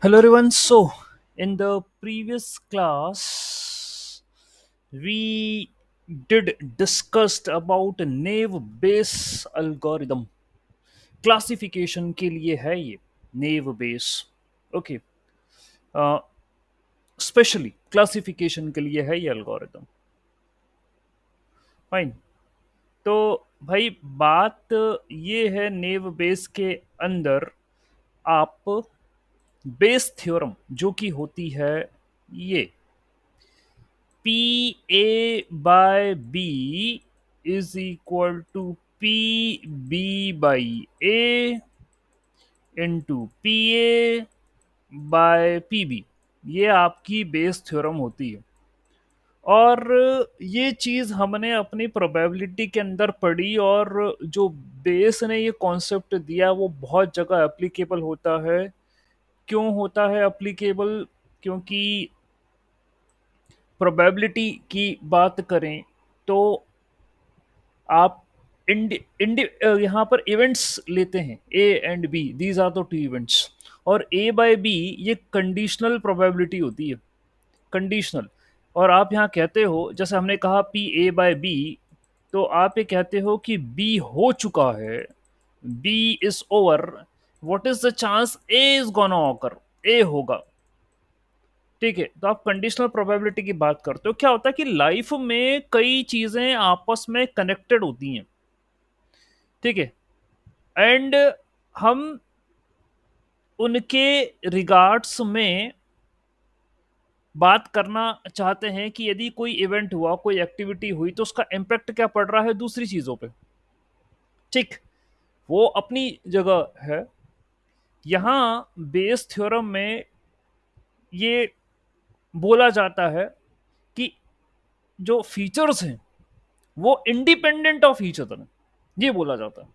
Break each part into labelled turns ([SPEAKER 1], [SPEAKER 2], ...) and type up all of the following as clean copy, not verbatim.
[SPEAKER 1] Hello everyone. So, in the previous class, we did discussed about naive Bayes algorithm. Classification के लिए है ये नेव Bayes. Okay. Specially classification के लिए है ये एल्गोरिदम. फाइन. तो भाई बात ये है नेव बेस के अंदर आप बेस थ्योरम जो कि होती है ये P A by B is equal to P B by A into P A by P B. ये आपकी बेस थ्योरम होती है. और ये चीज़ हमने अपनी प्रोबेबिलिटी के अंदर पढ़ी, और जो बेस ने ये कॉन्सेप्ट दिया वो बहुत जगह एप्लीकेबल होता है. क्यों होता है एप्लीकेबल? क्योंकि प्रोबेबिलिटी की बात करें तो आप यहाँ पर इवेंट्स लेते हैं A and B. These are the two events. और ए बाय बी ये कंडीशनल प्रोबेबिलिटी होती है. कंडीशनल. और आप यहाँ कहते हो, जैसे हमने कहा पी ए बाय बी, तो आप ये कहते हो कि बी हो चुका है, B is over. What is the chance A is gonna occur? A होगा. ठीक है. तो आप कंडीशनल प्रोबेबिलिटी की बात करते हो. क्या होता है कि लाइफ में कई चीजें आपस में कनेक्टेड होती हैं. ठीक है. एंड हम उनके रिगार्ड्स में बात करना चाहते हैं कि यदि कोई इवेंट हुआ, कोई एक्टिविटी हुई, तो उसका इम्पैक्ट क्या पड़ रहा है दूसरी चीजों पे. ठीक. वो अपनी जगह है. यहां बेस थ्योरम में ये बोला जाता है कि जो फीचर्स हैं वो इंडिपेंडेंट ऑफ ईच अदर. ये बोला जाता है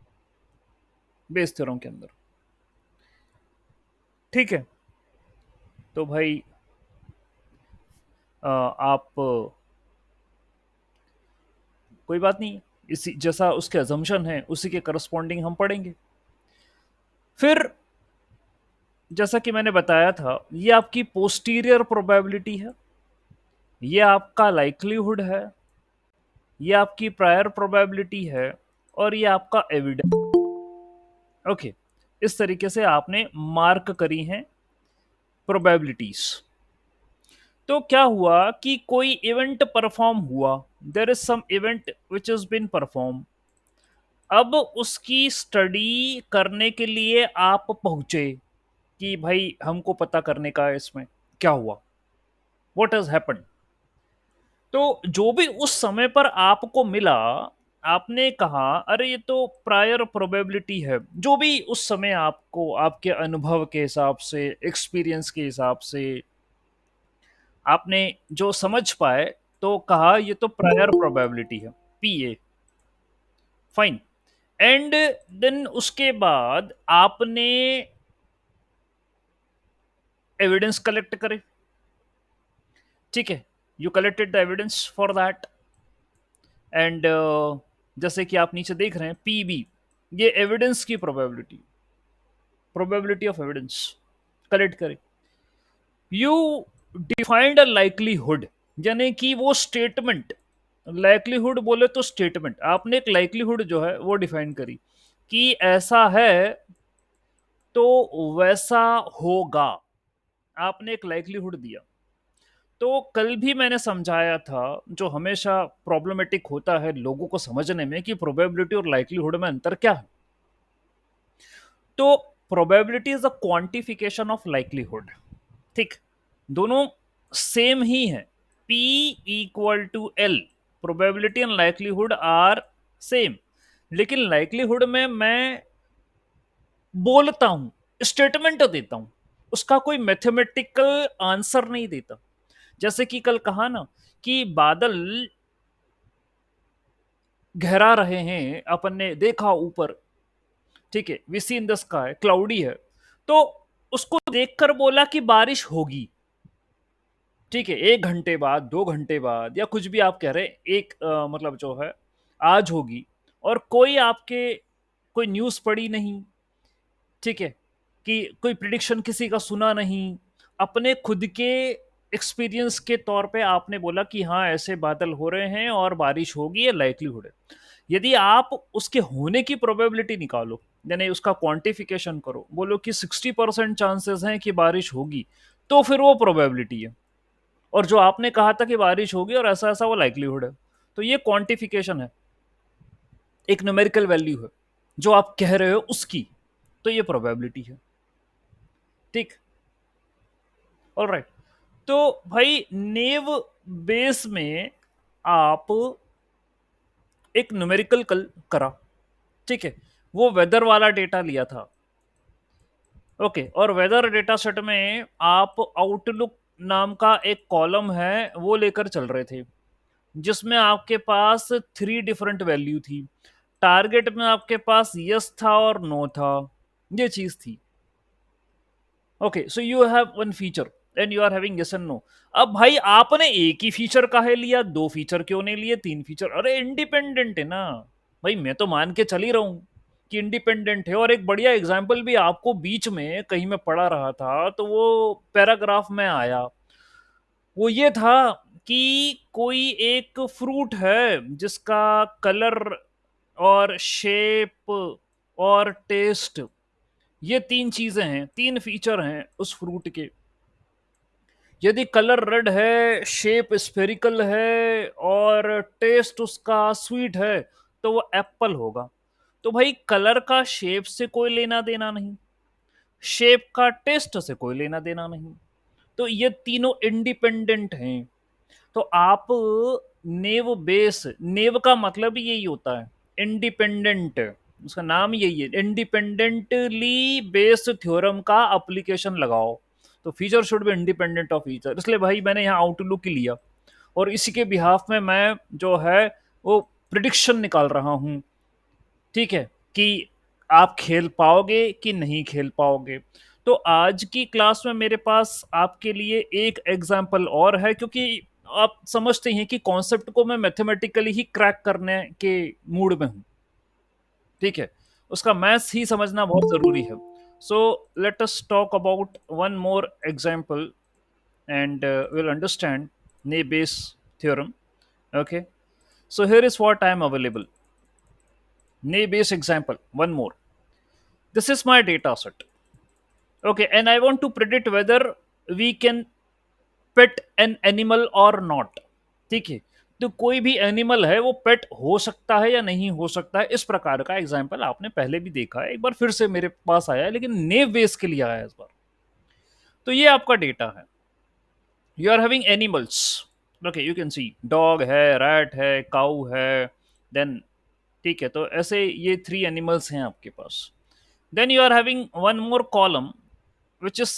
[SPEAKER 1] बेस थ्योरम के अंदर. ठीक है. तो भाई आप कोई बात नहीं, इसी जैसा उसके अजम्पशन है उसी के करस्पॉन्डिंग हम पढ़ेंगे. फिर जैसा कि मैंने बताया था, ये आपकी पोस्टीरियर प्रोबेबिलिटी है, ये आपका लाइक्लीहुड है, ये आपकी प्रायर प्रोबेबिलिटी है, और ये आपका एविडेंस. ओके. इस तरीके से आपने मार्क करी हैं प्रोबेबिलिटीज. तो क्या हुआ कि कोई इवेंट परफॉर्म हुआ, there is some event which is been perform. अब उसकी स्टडी करने के लिए आप पहुंचे कि भाई हमको पता करने का है इसमें क्या हुआ, व्हाट हैज हैपेंड. तो जो भी उस समय पर आपको मिला, आपने कहा अरे ये तो प्रायर प्रोबेबिलिटी है. जो भी उस समय आपको आपके अनुभव के हिसाब से, एक्सपीरियंस के हिसाब से आपने जो समझ पाए, तो कहा ये तो प्रायर प्रोबेबिलिटी है, P A. Fine. And then उसके बाद आपने एविडेंस कलेक्ट करे. ठीक है. You collected the evidence for that. And जैसे कि आप नीचे देख रहे हैं पी बी, ये एविडेंस की probability, probability of evidence collect करे. यू डिफाइंड अ लाइकलीहुड, यानी कि वो स्टेटमेंट, लाइकलीहुड बोले तो स्टेटमेंट, आपने एक लाइकलीहुड जो है वो डिफाइन करी कि ऐसा है तो वैसा होगा. आपने एक लाइकलीहुड दिया. तो कल भी मैंने समझाया था, जो हमेशा प्रॉब्लमेटिक होता है लोगों को समझने में, कि प्रोबेबिलिटी और लाइकलीहुड में अंतर क्या है. तो probability is a quantification of likelihood. ठीक. दोनों सेम ही है. P equal to L. Probability and likelihood are same. लेकिन लाइकलीहुड में मैं बोलता हूं, स्टेटमेंट देता हूं, उसका कोई मैथमेटिकल आंसर नहीं देता. जैसे कि कल कहा ना कि बादल गहरा रहे हैं, अपन ने देखा ऊपर. ठीक है. We see in the sky cloudy है, तो उसको देखकर बोला कि बारिश होगी. ठीक है. 1 घंटे बाद, 2 घंटे बाद, या कुछ भी आप कह रहे हैं, एक मतलब जो है आज होगी. और कोई आपके कोई न्यूज पड़ी नहीं. ठीक है. कि कोई प्रिडिक्शन किसी का सुना नहीं, अपने खुद के एक्सपीरियंस के तौर पे आपने बोला कि हाँ ऐसे बादल हो रहे हैं और बारिश होगी, ये लाइक्लीहुड है। यदि आप उसके होने की प्रोबेबिलिटी निकालो, यानी उसका क्वांटिफिकेशन करो, बोलो कि 60% चांसेस हैं कि बारिश होगी, तो फिर वो प्रोबेबिलिटी है। और जो आपने कहा था कि बारिश होगी और ऐसा ऐसा, वो लाइक्लीहुड है। तो ये क्वांटिफिकेशन है, एक न्यूमेरिकल वैल्यू है जो आप कह रहे हो उसकी, तो ये प्रोबेबिलिटी है। ठीक, ऑलराइट। तो भाई नेव बेस में आप एक न्यूमेरिकल करा, ठीक है, वो वेदर वाला डेटा लिया था। ओके, और वेदर डेटा सेट में आप आउटलुक नाम का एक कॉलम है वो लेकर चल रहे थे, जिसमें आपके पास 3 डिफरेंट वैल्यू थी। टारगेट में आपके पास यस था और नो था, ये चीज थी। Okay, so you have one feature and you are having yes and no. अब भाई आपने एक ही फीचर काहे लिया, दो फीचर क्यों नहीं लिए, तीन फीचर? अरे इंडिपेंडेंट है ना भाई, मैं तो मान के चल ही रहा हूं कि इंडिपेंडेंट है। और एक बढ़िया एग्जाम्पल भी आपको बीच में कहीं मैं पढ़ा रहा था, तो वो पैराग्राफ में आया, वो ये था कि कोई एक फ्रूट है जिसका कलर और शेप और टेस्ट, ये तीन चीजें हैं, तीन फीचर हैं उस फ्रूट के। यदि कलर रेड है, शेप स्फेरिकल है और टेस्ट उसका स्वीट है, तो वो एप्पल होगा। तो भाई कलर का शेप से कोई लेना देना नहीं, शेप का टेस्ट से कोई लेना देना नहीं, तो ये तीनों इंडिपेंडेंट हैं। तो आप नेव बेस, नेव का मतलब ही यही होता है इंडिपेंडेंट, उसका नाम यही है, इंडिपेंडेंटली बेस्ड थ्योरम का एप्लीकेशन लगाओ। तो feature should be independent of feature, इसलिए भाई मैंने यहाँ आउटलुक ही लिया और इसी के बिहाफ में मैं जो है वो प्रिडिक्शन निकाल रहा हूँ, ठीक है, कि आप खेल पाओगे कि नहीं खेल पाओगे। तो आज की क्लास में मेरे पास आपके लिए एक एग्जाम्पल और है, क्योंकि आप समझते हैं कि कॉन्सेप्ट को मैं मैथमेटिकली ही क्रैक करने के मूड में हूं, ठीक है, उसका मैथ्स ही समझना बहुत जरूरी है। So let us talk about one more example and will understand Naive theorem. Okay, so here is what I am available. Naive example, one more. This is my data set. Okay, and I want to predict whether we can pet an animal or not. ठीक है, तो कोई भी animal है वो पेट हो सकता है या नहीं हो सकता है, इस प्रकार का एग्जाम्पल आपने पहले भी देखा है, एक बार फिर से मेरे पास आया है, लेकिन नेव बेस के लिए आया है इस बार। तो ये आपका डेटा है, you are having animals. Okay, you can see dog है, रैट है, काऊ है, देन, ठीक है, तो ऐसे ये 3 एनिमल्स हैं आपके पास। Then you are having one more column which is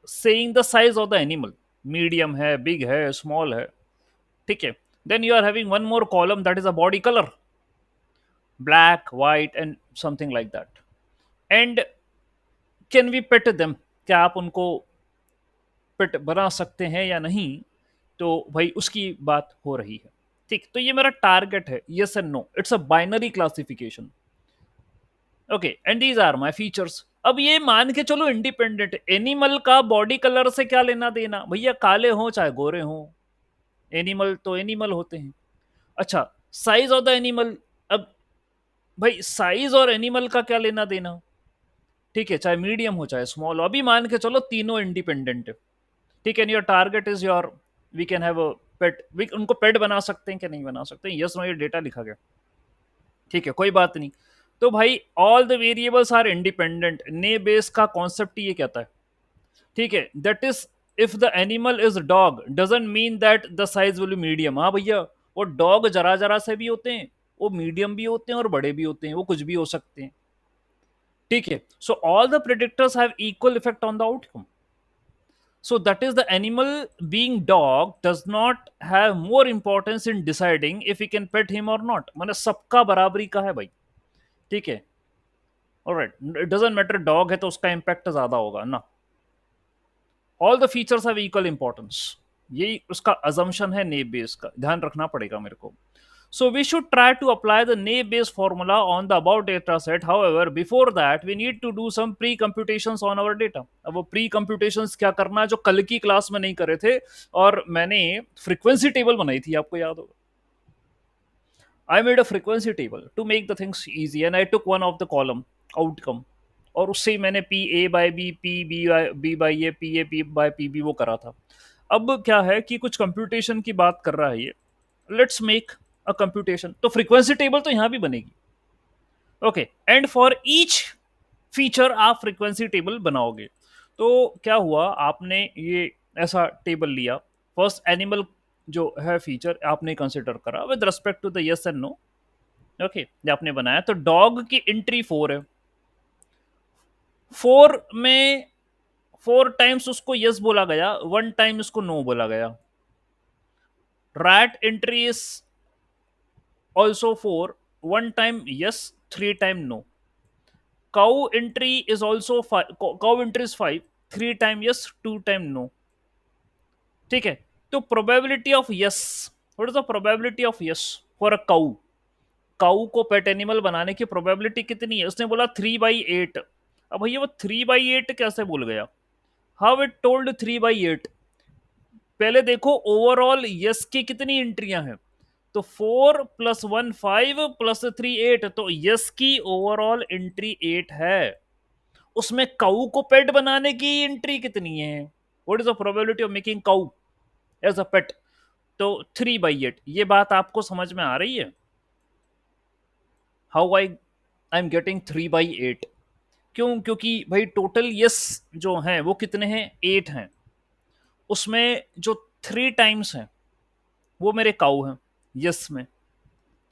[SPEAKER 1] saying the size of the animal, medium है, बिग है, स्मॉल है, ठीक है। Then you are having one more column that is a body colour, black, white and something like that. And can we pet them, क्या आप उनको pet बना सकते हैं या नहीं, तो भाई उसकी बात हो रही है। ठीक, तो ये मेरा टारगेट है, yes and no, it's a binary classification. Okay, and these are my features. अब ये मान के चलो इंडिपेंडेंट, एनिमल का बॉडी कलर से क्या लेना देना भैया, काले हो चाहे गोरे हो, एनिमल तो एनिमल होते हैं। अच्छा, साइज ऑफ द एनिमल, अब भाई साइज और एनिमल का क्या लेना देना, ठीक है, चाहे मीडियम हो चाहे स्मॉल हो, अभी मान के चलो तीनों इंडिपेंडेंट है, ठीक है। Your target is your, we can have a pet, we उनको पेट बना सकते हैं कि नहीं बना सकते, यस नो, ये डेटा लिखा गया, ठीक है, कोई बात नहीं। तो भाई all the variables are independent, naive Bayes का कॉन्सेप्ट ये कहता है, ठीक है, that is if the animal is dog doesn't mean that the size will be medium. हाँ भैया, वो डॉग जरा जरा से भी होते हैं, वो मीडियम भी होते हैं और बड़े भी होते हैं, वो कुछ भी हो सकते हैं, ठीक है। So all the predictors have equal effect on the outcome. So that is, the animal being dog does not have more importance in deciding if we can pet him or not. माने सबका बराबरी का है भाई, ठीक है, alright, it doesn't matter, dog है तो उसका इम्पैक्ट ज्यादा होगा ना। All the features have equal importance, यही उसका अजम्पशन है नेब बेस का, ध्यान रखना पड़ेगा मेरे को। So we should try to apply the naive Bayes formula on the above data set. However, before that we need to do some pre computations on our data. अब वो pre computations क्या करना है जो कल की क्लास में नहीं करे थे, और मैंने फ्रीक्वेंसी टेबल बनाई थी, आपको याद होगा. I made a frequency table to make the things easy, and I took one of the column outcome, और उससे ही मैंने P A by B, P B by A, P A P by P B वो करा था. अब क्या है कि कुछ कंप्यूटेशन की बात कर रहा है ये. Let's make a computation. तो फ्रीक्वेंसी टेबल तो यहां भी बनेगी. Okay, and for each feature आप फ्रीक्वेंसी टेबल बनाओगे. तो क्या हुआ, आपने ये ऐसा टेबल लिया. फर्स्ट एनिमल जो है फीचर आपने कंसिडर करा with respect to the yes and no. Okay, ये आपने बनाया. तो डॉग की एंट्री 4 है. 4 में 4 टाइम्स उसको यस बोला गया, 1 टाइम उसको नो बोला गया. Rat entry is also 4, 1 time yes, 3 time no. cow entry is also 5, cow entry is 5, 3 time yes, 2 time no. ठीक है. तो probability of yes, what is the probability of yes for a cow. Cow को pet animal बनाने की probability कितनी है? उसने बोला 3/8. अब भैया वो 3/8 कैसे बोल गया? How it told 3/8? पहले देखो ओवरऑल यस की कितनी एंट्रियां हैं. तो 4 + 1 5 + 3 8. तो यस की ओवरऑल एंट्री 8 है. उसमें काऊ को पेट बनाने की एंट्री कितनी है? What is the probability of making cow as a pet? तो 3/8. ये बात आपको समझ में आ रही है? How I am getting 3/8? क्यों? क्योंकि भाई टोटल यस जो हैं वो कितने हैं? 8 हैं. उसमें जो 3 टाइम्स हैं वो मेरे काऊ हैं यस में.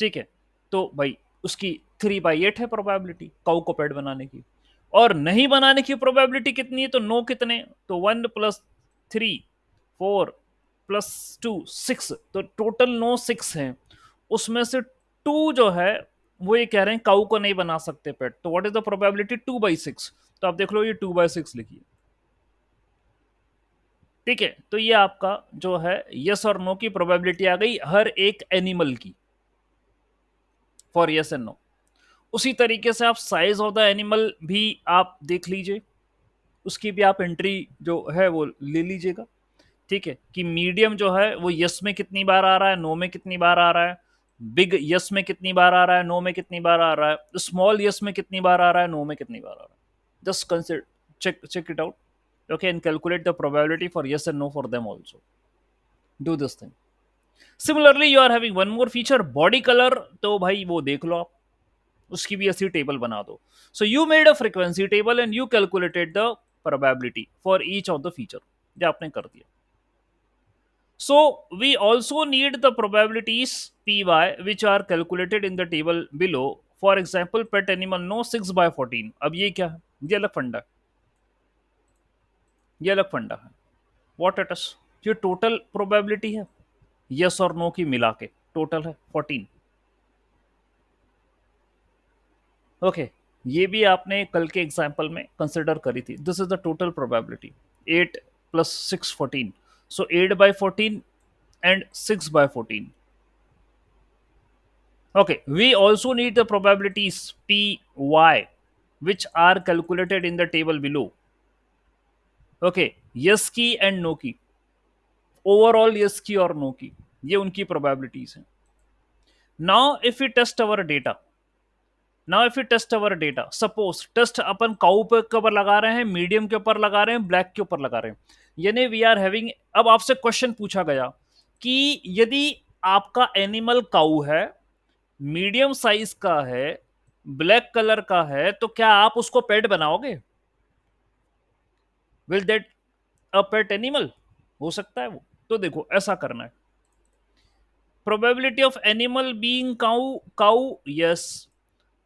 [SPEAKER 1] ठीक है. तो भाई उसकी 3/8 है प्रोबेबिलिटी काऊ को पेट बनाने की. और नहीं बनाने की प्रोबेबिलिटी कितनी है? तो नो कितने? तो 1 + 3 4 + 2 6. तो टोटल नो 6 हैं. उसमें से 2 जो है वो ये कह रहे हैं काऊ को नहीं बना सकते पेट. तो व्हाट इज द प्रोबेबिलिटी? 2/6. तो आप देख लो ये 2/6 लिखिए. ठीक है. तो ये आपका जो है यस और नो की प्रोबेबिलिटी आ गई हर एक एनिमल की फॉर यस एंड नो. उसी तरीके से आप साइज ऑफ द एनिमल भी आप देख लीजिए. उसकी भी आप एंट्री जो है वो ले लीजिएगा. ठीक है. कि मीडियम जो है वो यस में कितनी बार आ रहा है, नो में कितनी बार आ रहा है. बिग यस में कितनी बार आ रहा है, नो में कितनी बार आ रहा है. स्मॉल यस में कितनी बार आ रहा है, नो में कितनी बार आ रहा है. Just consider, check it out. Okay, and calculate the probability for yes and no for them also. Do this thing. Similarly, you are having one more feature, body color. तो भाई वो देख लो आप, उसकी भी ऐसी टेबल बना दो. So you made a frequency table and you calculated the probability for each of the feature. ये आपने कर दिया. So we also need the probabilities py which are calculated in the table below. For example, pet animal no 6/14. अब ये क्या है? ये अलग फंडा है. ये अलग फंडा है. What it is? ये टोटल प्रोबेबिलिटी है यस और नो की मिला के. टोटल है 14. ओके. ये भी आपने कल के एग्जाम्पल में कंसिडर करी थी. This is the total probability. 8 + 6 14. So 8/14 and 6/14. Okay, we also need the probabilities Py, which are calculated in the table below. Okay, yes की and no की, overall yes की और no की, ये उनकी probabilities हैं. Now if we test our data, suppose test अपन cow के ऊपर लगा रहे हैं, मीडियम के ऊपर लगा रहे हैं, ब्लैक के ऊपर लगा रहे हैं. यानी वी आर हैविंग, अब आपसे क्वेश्चन पूछा गया कि यदि आपका एनिमल काउ है, मीडियम साइज का है, ब्लैक कलर का है, तो क्या आप उसको पेट बनाओगे? Will that a pet animal? हो सकता है वो. तो देखो ऐसा करना है. Probability of animal being cow yes.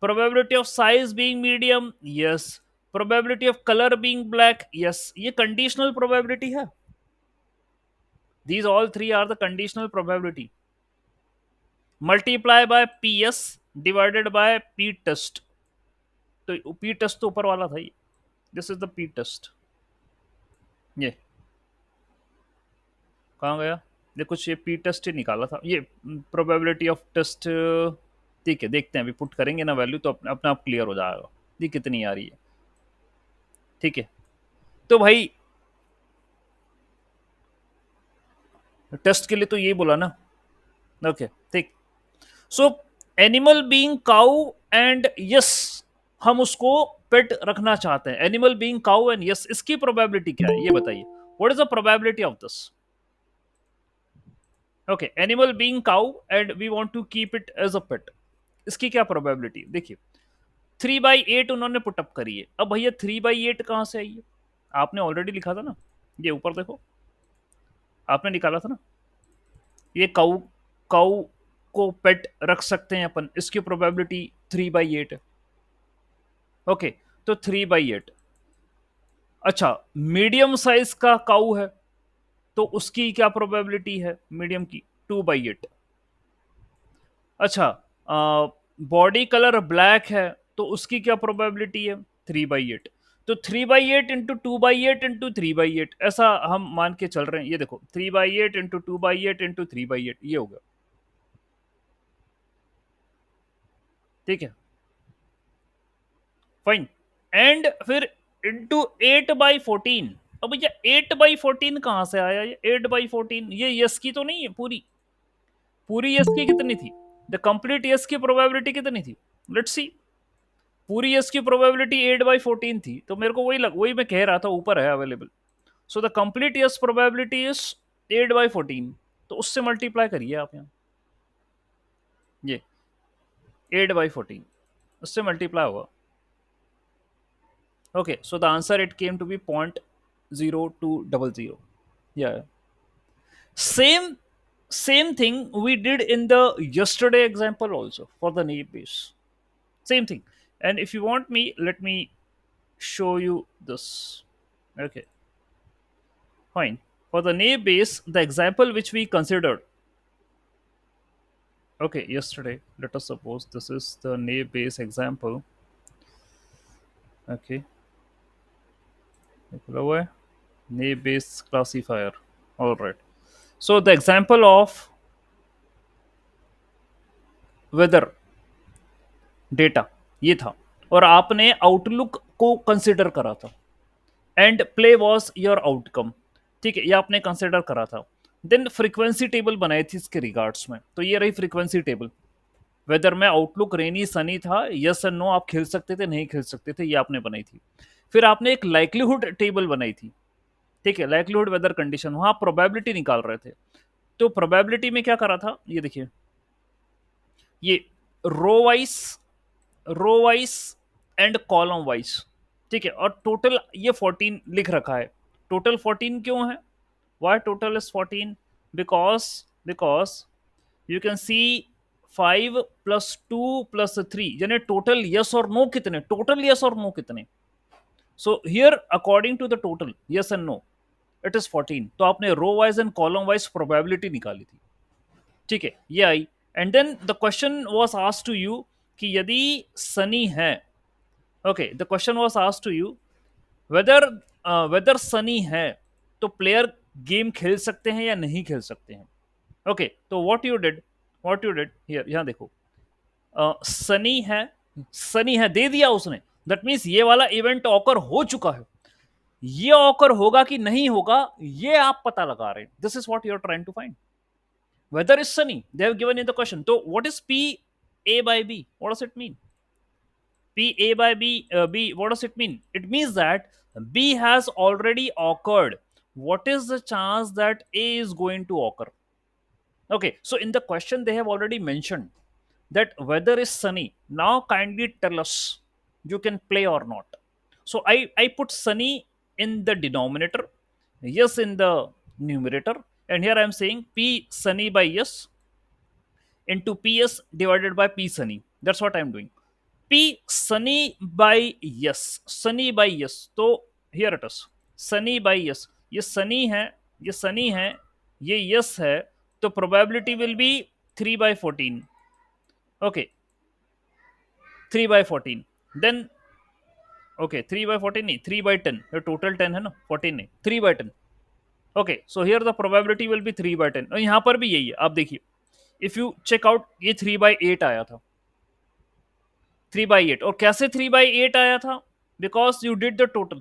[SPEAKER 1] Probability of size being medium yes. Probability of colour being black yes. ये कंडीशनल प्रोबेबिलिटी है. These all three are the conditional probability. Multiply by PS divided by P test. तो P test तो ऊपर वाला था ये. This is the P test. ये कहाँ गया? ये कुछ ये पी टेस्ट ही निकाला था ये, प्रोबेबिलिटी ऑफ टेस्ट। ठीक है, देखते हैं, अभी पुट करेंगे ना वैल्यू तो अपने अपने आप क्लियर हो जाएगा ये कितनी आ रही है। ठीक है, तो भाई टेस्ट के लिए तो यही बोला ना। ओके, ठीक। So animal being cow and yes, हम उसको पेट रखना चाहते हैं, animal being cow and yes, इसकी प्रोबेबिलिटी क्या है ये बताइए। What is the probability of this? Okay, animal being cow and we want to keep it as a pet, इसकी क्या प्रोबेबिलिटी देखिए। 3/8 उन्होंने पुटअप करी है। अब भैया 3/8 कहां से आई है? आपने ऑलरेडी लिखा था ना, ये ऊपर देखो, आपने निकाला था ना, ये काउ, काउ को पेट रख सकते हैं अपन, इसकी प्रोबेबिलिटी 3/8 है। ओके, तो 3/8। अच्छा, मीडियम साइज का काउ है तो उसकी क्या प्रोबेबिलिटी है मीडियम की? 2/8। अच्छा, बॉडी कलर ब्लैक है तो उसकी क्या प्रोबेबिलिटी है? 3/8। तो 3/8 इंटू 2/8 इंटू 3/8, ऐसा हम मान के चल रहे हैं। ये देखो, 3/8 इंटू 2/8 इंटू 3/8, ये हो गया। ठीक है, फाइन। एंड फिर इंटू 8/14। अब भैया 8/14 कहां से आया? ये 8/14 ये यस की तो नहीं है पूरी, पूरी यस की कितनी थी? द कंप्लीट यस की प्रोबेबिलिटी कितनी थी? Let's see. पूरी यस की प्रोबेबिलिटी 8/14 थी, तो मेरे को वही मैं कह रहा था, ऊपर है available. So the complete yes probability is 8/14, तो उससे मल्टीप्लाई करिए आप यहाँ, ये 8/14 उससे मल्टीप्लाई होगा। Okay, so the answer it came to be 0.0200। या same same thing we did in the yesterday example also for the naive base, same thing. And if you want me, let me show you this. Okay, fine. For the naive base, the example which we considered, okay, yesterday, let us suppose this is the naive base example. Okay, naive base classifier. All right, so the example of weather data ये था, और आपने outlook को consider करा था, and play was your outcome. ठीक है, ये आपने कंसिडर करा था। देन फ्रीक्वेंसी टेबल बनाई थी इसके रिगार्ड्स में, तो ये रही फ्रीक्वेंसी टेबल। वेदर में आउटलुक रेनी सनी था, यस एंड नो आप खेल सकते थे, नहीं खेल सकते थे, ये आपने बनाई थी। फिर आपने एक लाइक्लीहुड टेबल बनाई थी। ठीक है, लाइक्लीहुड वेदर कंडीशन, वहां प्रोबेबिलिटी निकाल रहे थे। तो प्रोबेबिलिटी में क्या करा था, ये देखिए, ये row wise, row wise and column wise. ठीक है, और टोटल ये 14 लिख रखा है। टोटल 14 क्यों है? Why total is 14? Because because you can see 5 + 2 + 3, यानी टोटल यस और नो कितने, टोटल यस और नो कितने। So here according to the total yes and no it is 14, तो आपने row wise and column wise probability निकाली थी। ठीक है, ये आई। And then the question was asked to you कि यदि सनी है, okay, the question was asked to you whether, whether sunny है तो प्लेयर गेम खेल सकते हैं या नहीं खेल सकते हैं। ओके, तो व्हाट यू डिड हियर, यहां देखो, सनी है, सनी है दे दिया उसने, दैट मीन्स ये वाला इवेंट ऑकर हो चुका है। ये ऑकर होगा कि नहीं होगा ये आप पता लगा रहे हैं, this is what you are trying to find. Weather is sunny, they have given in the question, तो what is P A by B, what does it mean? P A by B, B, what does it mean? It means that B has already occurred. What is the chance that A is going to occur? Okay, so in the question they have already mentioned that weather is sunny. Now kindly tell us you can play or not. So I put sunny in the denominator, yes in the numerator, and here I am saying P sunny by yes into PS divided by P sunny. That's what I am doing. P sunny by yes, sunny by yes, तो here it is, sunny by yes, ये sunny है, ये sunny है, ये yes है, तो probability will be 3/14. Okay, 3/14, then okay, 3/14 नहीं, 3/10, ये total 10 है ना, 14 नहीं, 3/10, okay, so here the probability will be 3/10, और यहाँ पर भी यही है, आप देखिए, इफ यू चेक आउट, ये 3/8 आया था, 3/8, और कैसे 3/8 आया था? Because you did the total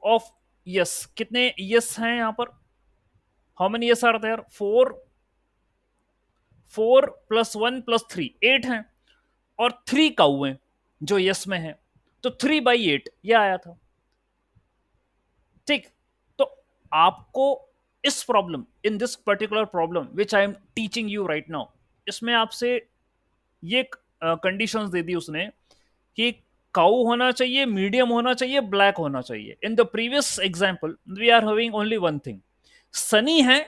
[SPEAKER 1] of yes, कितने यस हैं यहाँ पर? How many yes are there? 4, 4 + 1 + 3, 8 हैं, और 3 काऊ हैं जो यस में है, तो 3/8 ये आया था। ठीक, तो आपको इस problem, in this particular problem which I am teaching you right now, इसमें आपसे ये कंडीशंस दे दी उसने कि काऊ होना चाहिए, मीडियम होना चाहिए, ब्लैक होना चाहिए। In the previous example we are having only one thing, sunny है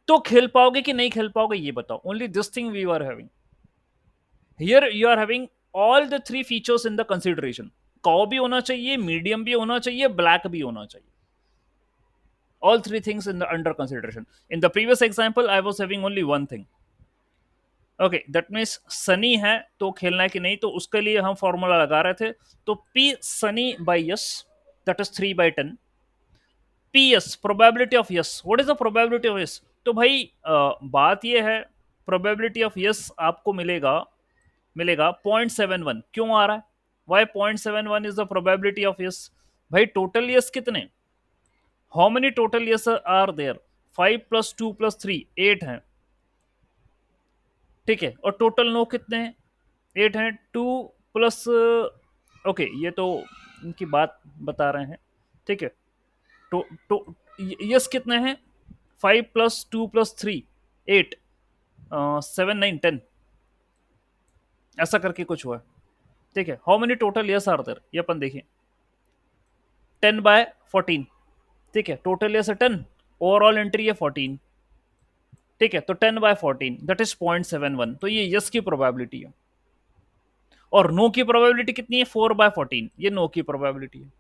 [SPEAKER 1] तो खेल पाओगे कि नहीं खेल पाओगे ये बताओ, only this thing we are having. Here you are having all the 3 features in the consideration, cow भी होना चाहिए, मीडियम भी होना चाहिए, ब्लैक भी होना चाहिए, all three things in the under consideration. In the previous example I was having only one thing. Okay, that means Sunny है तो खेलना है कि नहीं, तो उसके लिए हम फॉर्मूला लगा रहे थे, तो P Sunny by yes, that is 3/10, P yes probability of yes, what is the probability of yes? तो भाई बात ये है, प्रोबेबिलिटी ऑफ यस आपको मिलेगा, मिलेगा 0.71। क्यों आ रहा है? Why 0.71 is the probability of yes? भाई टोटल यस कितने, how many total yes are there? 5 + 2 + 3, 8 हैं, ठीक है, और टोटल नो कितने हैं? 8 हैं, 2 प्लस, ओके ये तो इनकी बात बता रहे हैं, ठीक है, तो यस कितने हैं? 5 + 2 + 3, 8, 7 9 10, ऐसा करके कुछ हुआ, ठीक है। How many total yes are there, ये अपन देखें, 10/14, ठीक है, टोटल यस है 10, ओवरऑल एंट्री है 14, ठीक है, तो 10/14 दैट इज 0.71, तो ये यस की प्रोबेबिलिटी है। और नो की प्रोबेबिलिटी कितनी है? 4/14, ये नो की प्रोबेबिलिटी है,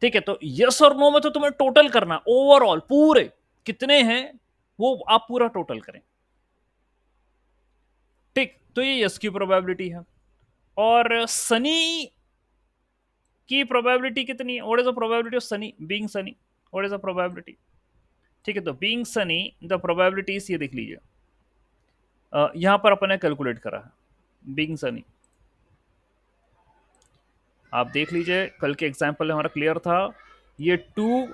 [SPEAKER 1] ठीक है। तो यस और नो में तो तुम्हें टोटल करना, ओवरऑल पूरे कितने हैं वो आप पूरा टोटल करें, ठीक, तो ये यस की प्रोबेबिलिटी है। और सनी की प्रोबेबिलिटी कितनी है? What is the probability of Sunny being Sunny? What is the probability? ठीक है, तो बीइंग सनी द प्रोबेबिलिटीज ये देख लीजिए, यहां पर अपन ने कैलकुलेट करा है बीइंग सनी, आप देख लीजिए, कल के एग्जाम्पल हमारा क्लियर था, ये 2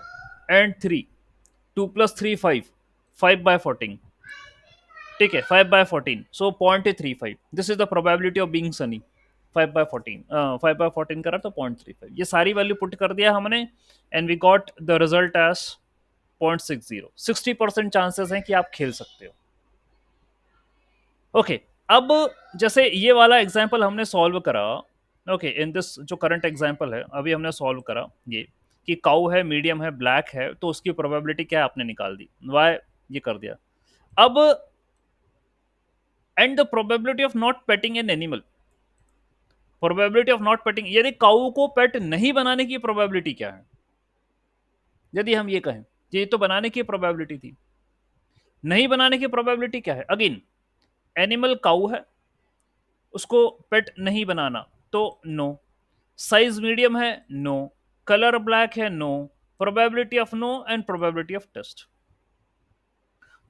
[SPEAKER 1] and 3, 2 + 3 5, 5/14, ठीक है, 5/14, सो 0.35, this is the probability of being Sunny, 5/14, 5/14 करा तो 0.35, ये सारी वैल्यू पुट कर दिया हमने, and we got the result as 0.60, 60% chances हैं कि आप खेल सकते हो। ओके, अब जैसे ये वाला एग्जाम्पल हमने सॉल्व करा, ओके, इन दिस जो करंट एग्जाम्पल है अभी हमने सॉल्व करा, ये कि काउ है, मीडियम है, ब्लैक है, तो उसकी प्रोबेबिलिटी क्या है आपने निकाल दी, वाई ये कर दिया। अब and the probability of not painting an animal, probability of not painting, यदि काउ को पेट नहीं बनाने की प्रोबेबिलिटी क्या है? यदि हम ये कहें कि ये तो बनाने की प्रोबेबिलिटी थी, नहीं बनाने की प्रोबेबिलिटी क्या है? अगेन एनिमल काउ है, उसको पेट नहीं बनाना, तो नो, साइज मीडियम है, नो, कलर ब्लैक है, no, probability of no and probability of test,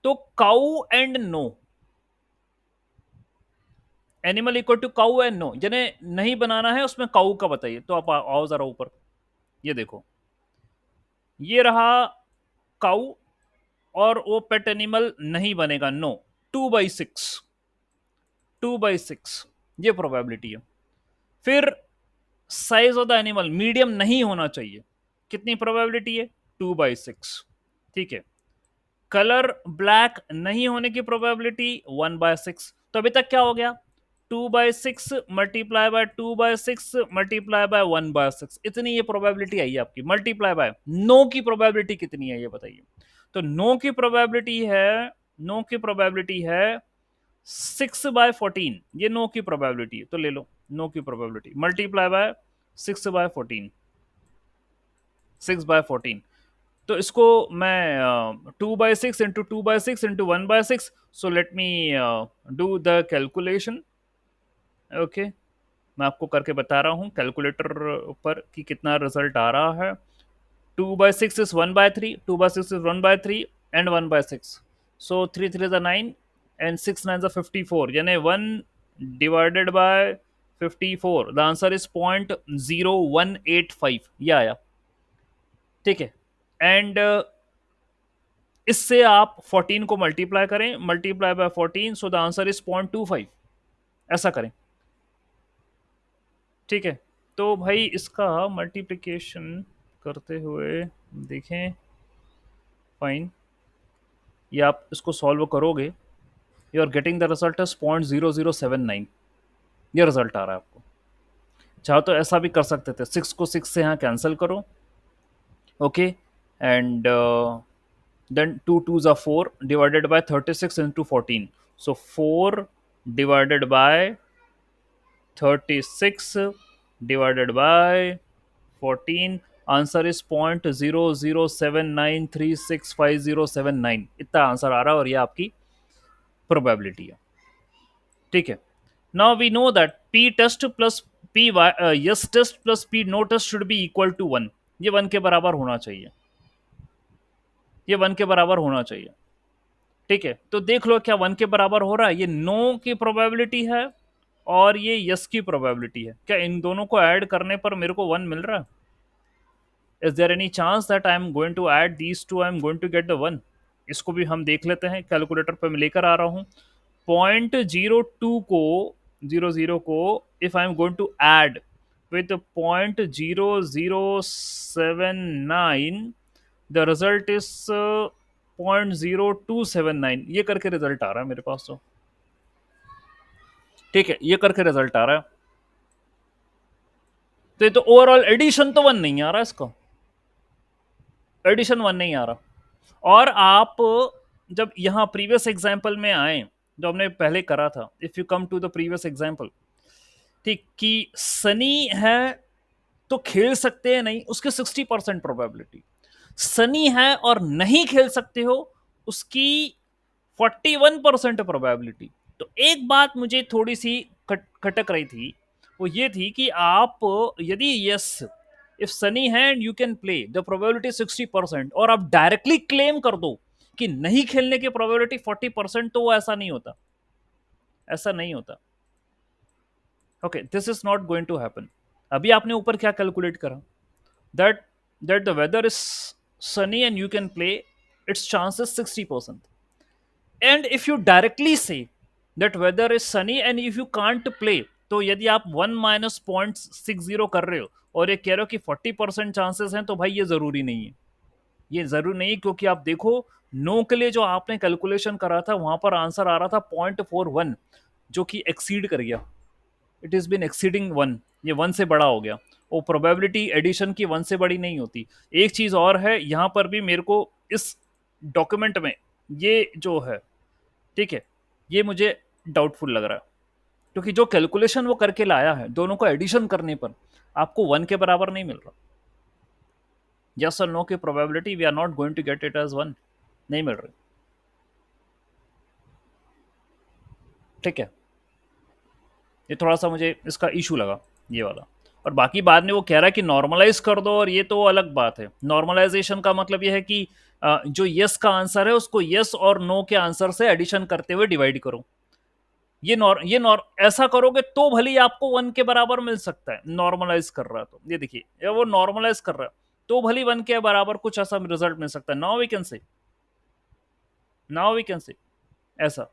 [SPEAKER 1] तो cow and no, animal equal to cow and no, जिन्हें नहीं बनाना है उसमें काउ का बताइए, तो आप आओ जरा ऊपर, ये देखो, ये रहा काउ, और वो पेट एनिमल नहीं बनेगा, नो, 2/6, 2/6 ये प्रोबेबिलिटी है। फिर size of the animal medium नहीं होना चाहिए, कितनी प्रोबेबिलिटी है? 2/6, ठीक है। कलर ब्लैक नहीं होने की प्रोबेबिलिटी 1/6, तो अभी तक क्या हो गया? 2/6 मल्टीप्लाई बाय 2/6 मल्टीप्लाई बाय 1/6, इतनी ये प्रोबेबिलिटी आई है आपकी, मल्टीप्लाई बाय नो की प्रोबेबिलिटी कितनी है ये बताइए? तो नो की प्रोबेबिलिटी है, नो की प्रोबेबिलिटी है 6/14, ये नो की प्रोबेबिलिटी है, तो ले लो नो की प्रोबेबिलिटी मल्टीप्लाई बाय 6/14, 6/14, तो इसको मैं 2/6 into 2/6 into 1/6, so let me do the calculation, okay, मैं आपको करके बता रहा हूँ कैलकुलेटर पर कि कितना रिजल्ट आ रहा है। 2/6 is 1/3, 2/6 is 1/3 and 1/6. So 3 3 is a 9 and 6 9 is a 54. यानी 1 divided by 54. The answer is 0.0185. ये आया, ठीक है। एंड इससे आप 14 को मल्टीप्लाई करें, multiply by 14, so the answer is 0.25। ऐसा करें, ठीक है। तो भाई इसका मल्टीप्लिकेशन करते हुए देखें, फाइन, ये आप इसको सॉल्व करोगे, you are getting the result is 0.0079। ये रिजल्ट आ रहा है आपको। चाहो तो ऐसा भी कर सकते थे, 6 को 6 से यहाँ कैंसिल करो, okay, and then 2 2s are 4 divided by 36 into 14, so 4 divided by 36 divided by 14, answer is 0.0079365079। इतना आंसर आ रहा है और ये आपकी प्रोबेबिलिटी है, ठीक है। Now we know that P test plus P yes test plus P no test should be equal to 1। ये 1 के बराबर होना चाहिए, ये 1 के बराबर होना चाहिए, ठीक है। तो देख लो क्या 1 के बराबर हो रहा है। ये नो की प्रोबेबिलिटी है और ये यस की प्रोबेबिलिटी है। क्या इन दोनों को ऐड करने पर मेरे को 1 मिल रहा है? Is there any chance that I am going to add these two, I am going to get the 1? इसको भी हम देख लेते हैं, कैलकुलेटर पे मैं लेकर आ रहा हूँ। 0.02 को 00 को if I am going to add with 0.0079, the result is 0.0279। ये करके रिजल्ट आ रहा है मेरे पास, तो ठीक है, ये करके रिजल्ट आ रहा है। तो ये तो ओवरऑल एडिशन तो 1 नहीं आ रहा, इसका एडिशन 1 नहीं आ रहा। और आप जब यहाँ प्रीवियस एग्जाम्पल में आए, जो हमने पहले करा था, if you come to the previous example, ठीक, कि सनी है तो खेल सकते हैं नहीं, उसके 60% प्रोबेबिलिटी। सनी है और नहीं खेल सकते हो, उसकी 41% प्रोबेबिलिटी। तो एक बात मुझे थोड़ी सी खटक रही थी, वो ये थी कि आप यदि यस इफ सनी है and you can play, the probability 60%, और आप डायरेक्टली क्लेम कर दो कि नहीं खेलने की प्रोबेबिलिटी 40%, तो वो ऐसा नहीं होता, ऐसा नहीं होता। Okay, this is not going to happen. अभी आपने ऊपर क्या कैलकुलेट करा, that that the weather is sunny and you can play, its chances 60%. And if you directly say that weather is sunny and if you can't play, तो यदि आप 1 minus 0.60 कर रहे हो और ये कह रहे हो कि 40% चांसेस हैं, तो भाई ये जरूरी नहीं है, ये जरूरी नहीं है, क्योंकि आप देखो नो के लिए जो आपने कैलकुलेशन करा था वहां पर आंसर आ रहा था 0.41, जो कि एक्सीड कर गया, इट इज बीन एक्सीडिंग 1, ये 1 से बड़ा हो गया। वो प्रोबेबिलिटी एडिशन की 1 से बड़ी नहीं होती। एक चीज और है, यहां पर भी मेरे को इस डॉक्यूमेंट में ये जो है, ठीक है, ये मुझे डाउटफुल लग रहा है, क्योंकि जो कैलकुलेशन वो करके लाया है दोनों को एडिशन करने पर आपको 1 के बराबर नहीं मिल रहा। यस और नो की probability we are not going to get it as 1, नहीं मिल रही, ठीक है। ये थोड़ा सा मुझे इसका इशू लगा, ये वाला। और बाकी बाद में वो कह रहा है कि नॉर्मलाइज कर दो, और ये तो अलग बात है। नॉर्मलाइजेशन का मतलब ये है कि जो यस का आंसर है उसको यस और नो के आंसर से एडिशन करते हुए डिवाइड करो। ऐसा करोगे तो भले ही आपको 1 के बराबर मिल सकता है, नॉर्मलाइज कर रहा है तो। ये देखिए, वो नॉर्मलाइज कर रहा है तो भले 1 के बराबर कुछ ऐसा रिजल्ट मिल सकता है। नाउ वी कैन से ऐसा,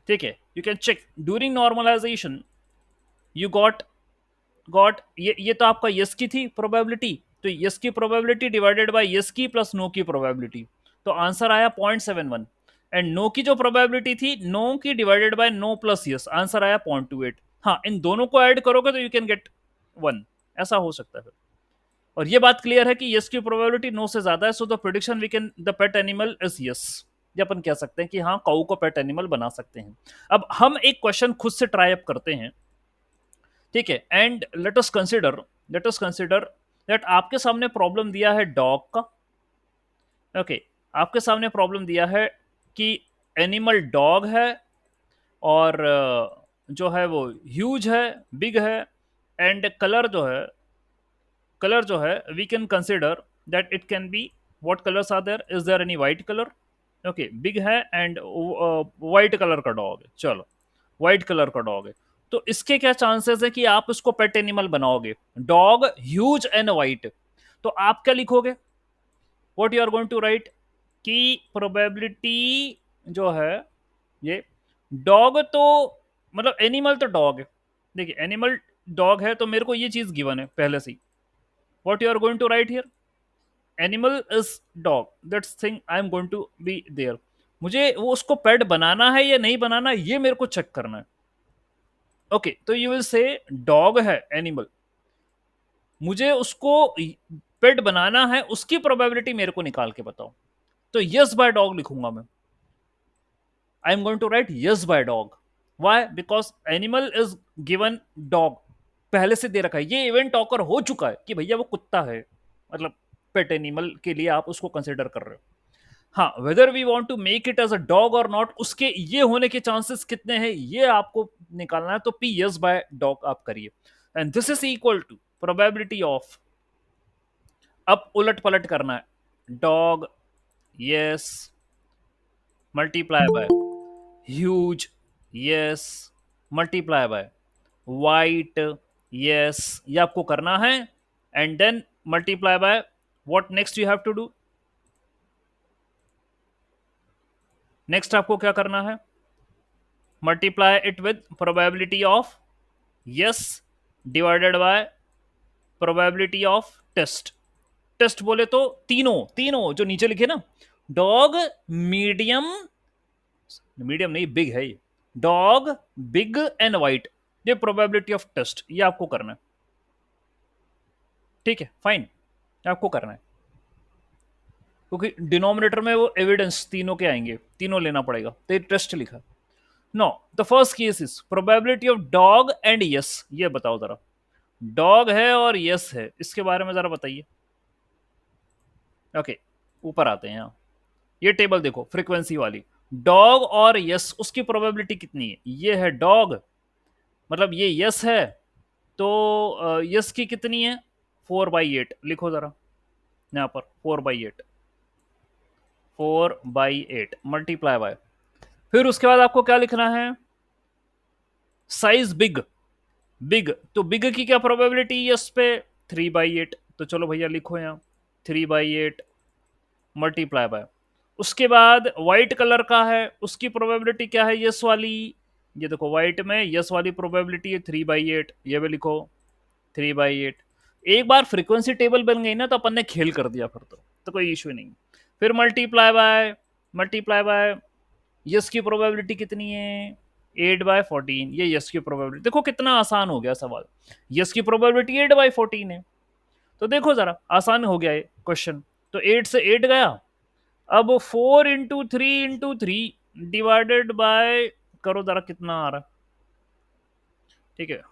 [SPEAKER 1] ठीक है। You can check during normalization you got ये तो आपका यस की थी प्रोबेबिलिटी, तो यस की प्रोबेबिलिटी डिवाइडेड बाय यस की प्लस नो की प्रोबेबिलिटी, तो आंसर आया 0.71। एंड नो की जो प्रोबेबिलिटी थी, नो की divided by no plus yes, answer आया 0.28। हाँ, इन दोनों को ऐड करोगे तो यू कैन गेट 1, ऐसा हो सकता है। और ये बात क्लियर है कि यस की प्रोबेबिलिटी नो से ज्यादा है, so the prediction we can the pet animal is yes. ये अपन कह सकते हैं कि हाँ, काऊ को पेट एनिमल बना सकते हैं। अब हम एक क्वेश्चन खुद से ट्राई अप करते हैं, ठीक है। And let us consider that आपके सामने प्रॉब्लम दिया है डॉग का, ओके। आपके सामने प्रॉब्लम दिया है कि एनिमल डॉग है और जो है वो ह्यूज है, बिग है, एंड कलर जो है कलर जो है we can consider that it can be, what colours are there, is there any white colour? Okay, big है एंड वाइट कलर का डॉग है, चलो वाइट कलर का डॉग है। तो इसके क्या चांसेस है कि आप इसको पेट एनिमल बनाओगे? Dog huge and white. तो आप क्या लिखोगे, what you are going to write, कि प्रोबेबिलिटी जो है ये, डॉग तो मतलब एनिमल तो डॉग है, देखिए एनिमल डॉग है, तो मेरे को ये चीज गिवन है पहले से ही, what you are going to write here, animal is dog, that's thing I am going to be there. मुझे वो उसको पेट बनाना है या नहीं बनाना, ये मेरे को चेक करना है। ओके, तो यू विल से डॉग है एनिमल, मुझे उसको पेट बनाना है, उसकी प्रोबेबिलिटी मेरे को निकाल के बताओ। तो यस बाय डॉग लिखूंगा मैं, I am going to write yes by dog. Why? Because animal is given dog, पहले से दे रखा है, ये इवेंट ऑकर हो चुका है कि भैया वो कुत्ता है, मतलब पेट एनिमल के लिए आप उसको कंसिडर कर रहे हो। हाँ, whether we want to make it as a dog और नॉट, उसके ये होने के चांसेस कितने हैं ये आपको निकालना है। तो पी यस बाय डॉग आप करिए, and this is equal to probability of, अब उलट पलट करना है, dog yes multiply by huge yes multiply by white yes, ये आपको करना है, and then multiply by what next you have to do, next आपको क्या करना है, multiply it with probability of yes divided by probability of test. Test बोले तो तीनों तीनों जो नीचे लिखे ना, डॉग मीडियम, मीडियम नहीं बिग है ये, डॉग बिग एंड वाइट, ये प्रोबेबिलिटी ऑफ टेस्ट, ये आपको करना है। ठीक है, फाइन, आपको करना है, क्योंकि डिनोमिनेटर में वो एविडेंस तीनों के आएंगे, तीनों लेना पड़ेगा, तो ये टेस्ट लिखा। No, the first case is probability of dog and yes, ये बताओ जरा, डॉग है और यस है, इसके बारे में जरा बताइए। ओके, ऊपर आते हैं यहाँ, ये टेबल देखो फ्रीक्वेंसी वाली, डॉग और यस उसकी प्रोबेबिलिटी कितनी है, ये है डॉग, मतलब ये यस है, तो यस की कितनी है, 4/8 लिखो जरा यहाँ पर, 4/8, 4/8 मल्टीप्लाई बाय, फिर उसके बाद आपको क्या लिखना है, साइज बिग, बिग तो बिग की क्या प्रोबेबिलिटी यस पे, 3/8, तो चलो भैया लिखो यहाँ 3/8 मल्टीप्लाई बाय, उसके बाद व्हाइट कलर का है, उसकी प्रोबेबिलिटी क्या है यस वाली, ये देखो व्हाइट में यस वाली प्रोबेबिलिटी है 3/8, ये भी लिखो 3/8। एक बार फ्रीक्वेंसी टेबल बन गई ना तो अपन ने खेल कर दिया, फिर तो कोई इश्यू नहीं। फिर मल्टीप्लाई बाय यस की प्रोबेबिलिटी कितनी है, 8/14, ये यस की प्रोबेबिलिटी, देखो कितना आसान हो गया सवाल, यस की प्रोबेबिलिटी 8/14 है, तो देखो जरा आसान हो गया ये क्वेश्चन। तो 8 से 8 गया, अब 4 × 3 × 3 डिवाइडेड बाय, करो जरा कितना आ रहा है, ठीक है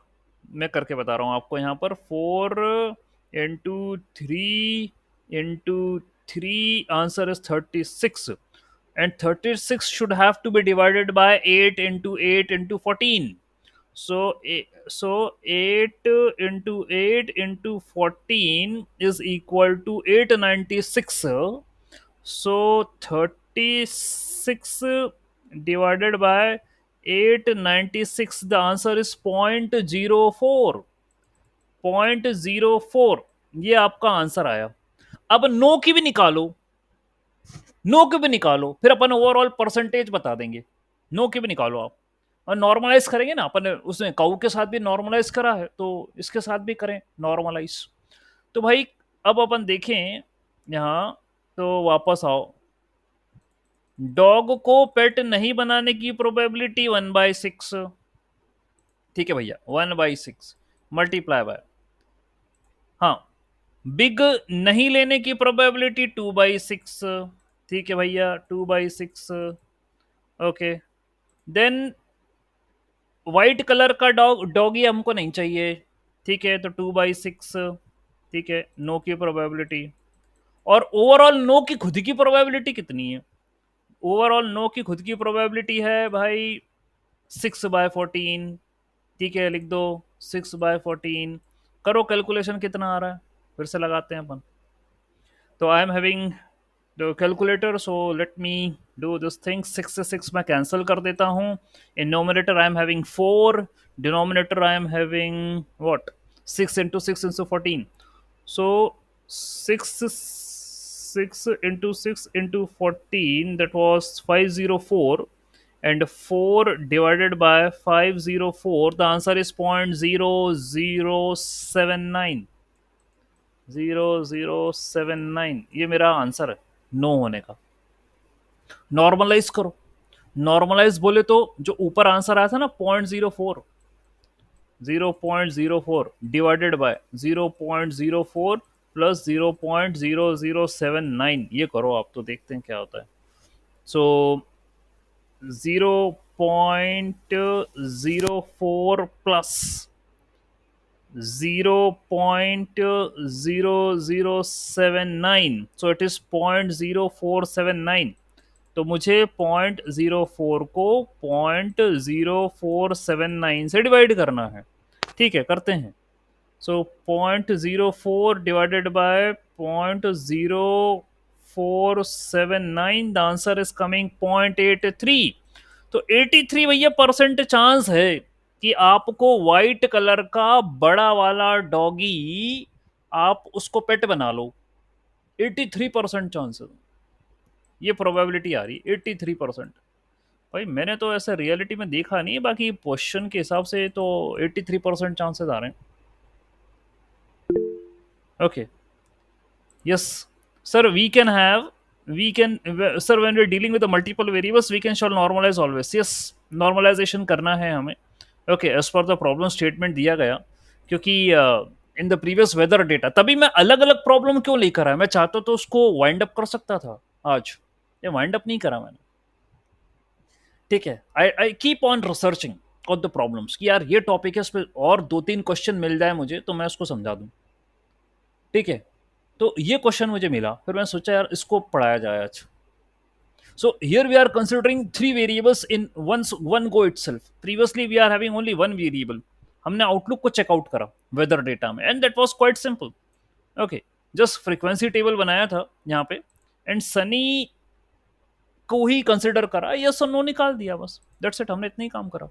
[SPEAKER 1] मैं करके बता रहा हूँ आपको यहाँ पर, 4 × 3 × 3 answer is 36, and 36 should have to be divided by 8 × 8 × 14, so so 8 × 8 × 14 is equal to 896, so 36 divided by 896, the answer is 0.04, 0.04, ये आपका आंसर आया। अब नो की भी निकालो, नो की भी निकालो, फिर अपन ओवरऑल परसेंटेज बता देंगे, नो की भी निकालो आप, और नॉर्मलाइज करेंगे ना अपन, उसने काऊ के साथ भी नॉर्मलाइज करा है तो इसके साथ भी करें नॉर्मलाइज। तो भाई अब अपन देखें यहाँ, तो वापस आओ, डॉग को पेट नहीं बनाने की प्रोबेबिलिटी 1/6, ठीक है भैया 1/6 मल्टीप्लाई बाय, हाँ बिग नहीं लेने की प्रोबेबिलिटी 2/6, ठीक है भैया 2/6, ओके। देन व्हाइट कलर का डॉगी हमको नहीं चाहिए, ठीक है, तो 2/6, ठीक है, नो की प्रोबेबिलिटी, और ओवरऑल नो की खुद की प्रोबेबिलिटी कितनी है, ओवरऑल नो की खुद की प्रोबेबिलिटी है भाई 6/14, ठीक है लिख दो 6/14, करो कैलकुलेशन कितना आ रहा है, फिर से लगाते हैं अपन। तो I am having the calculator, so let me do this thing. 6 से 6 मैं कैंसिल कर देता हूँ। In nominator I am having 4, denominator I am having what, 6 into 6 into 14। So 6 into 6 into 14, that was 504, and 4 divided by 504, the answer is 0.0079। 0079 ये मेरा answer है no होने का। नॉर्मलाइज करो। नॉर्मलाइज बोले तो जो ऊपर आंसर आया था ना 0.04, 0.04 डिवाइडेड बाय 0.04 प्लस 0.0079, ये करो आप तो देखते हैं क्या होता है। सो 0.04 प्लस 0.0079, सो इट इज 0.0479। तो मुझे 0.04 को 0.0479 से डिवाइड करना है। ठीक है, करते हैं। सो 0.04 divided by 0.0479, the answer is coming 0.83। तो 83 भैया परसेंट चांस है कि आपको व्हाइट कलर का बड़ा वाला डॉगी आप उसको पेट बना लो। 83% चांस है, ये प्रोबेबिलिटी आ रही है 83%। भाई मैंने तो ऐसा रियलिटी में देखा नहीं है, बाकी क्वेश्चन के हिसाब से तो 83% चांसेस आ रहे हैं। Okay, yes sir, we can have, we can sir, when we are dealing with multiple variables we can shall normalize always. Yes, normalization करना है हमें। ओके, एज पर द प्रॉब्लम स्टेटमेंट दिया गया, क्योंकि in the previous weather data, तभी मैं अलग अलग प्रॉब्लम क्यों लेकर आया। मैं चाहता तो उसको वाइंड अप कर सकता था आज, ये वाइंड अप नहीं करा मैंने। ठीक है, I keep on researching on the problems कि यार ये टॉपिक है, इस पे और 2-3 क्वेश्चन मिल जाए मुझे तो मैं उसको समझा दूं। ठीक है, तो ये क्वेश्चन मुझे मिला, फिर मैंने सोचा यार इसको पढ़ाया जाए आज। So here we are considering 3 variables in one go itself. Previously we are having only 1 variable. हमने आउटलुक को चेकआउट करा वेदर डेटा में, and that was quite simple. Okay, just frequency table बनाया था यहाँ पे, एंड सनी को ही कंसिडर करा, यस और नो निकाल दिया, बस दैट्स इट, हमने इतना ही काम करा।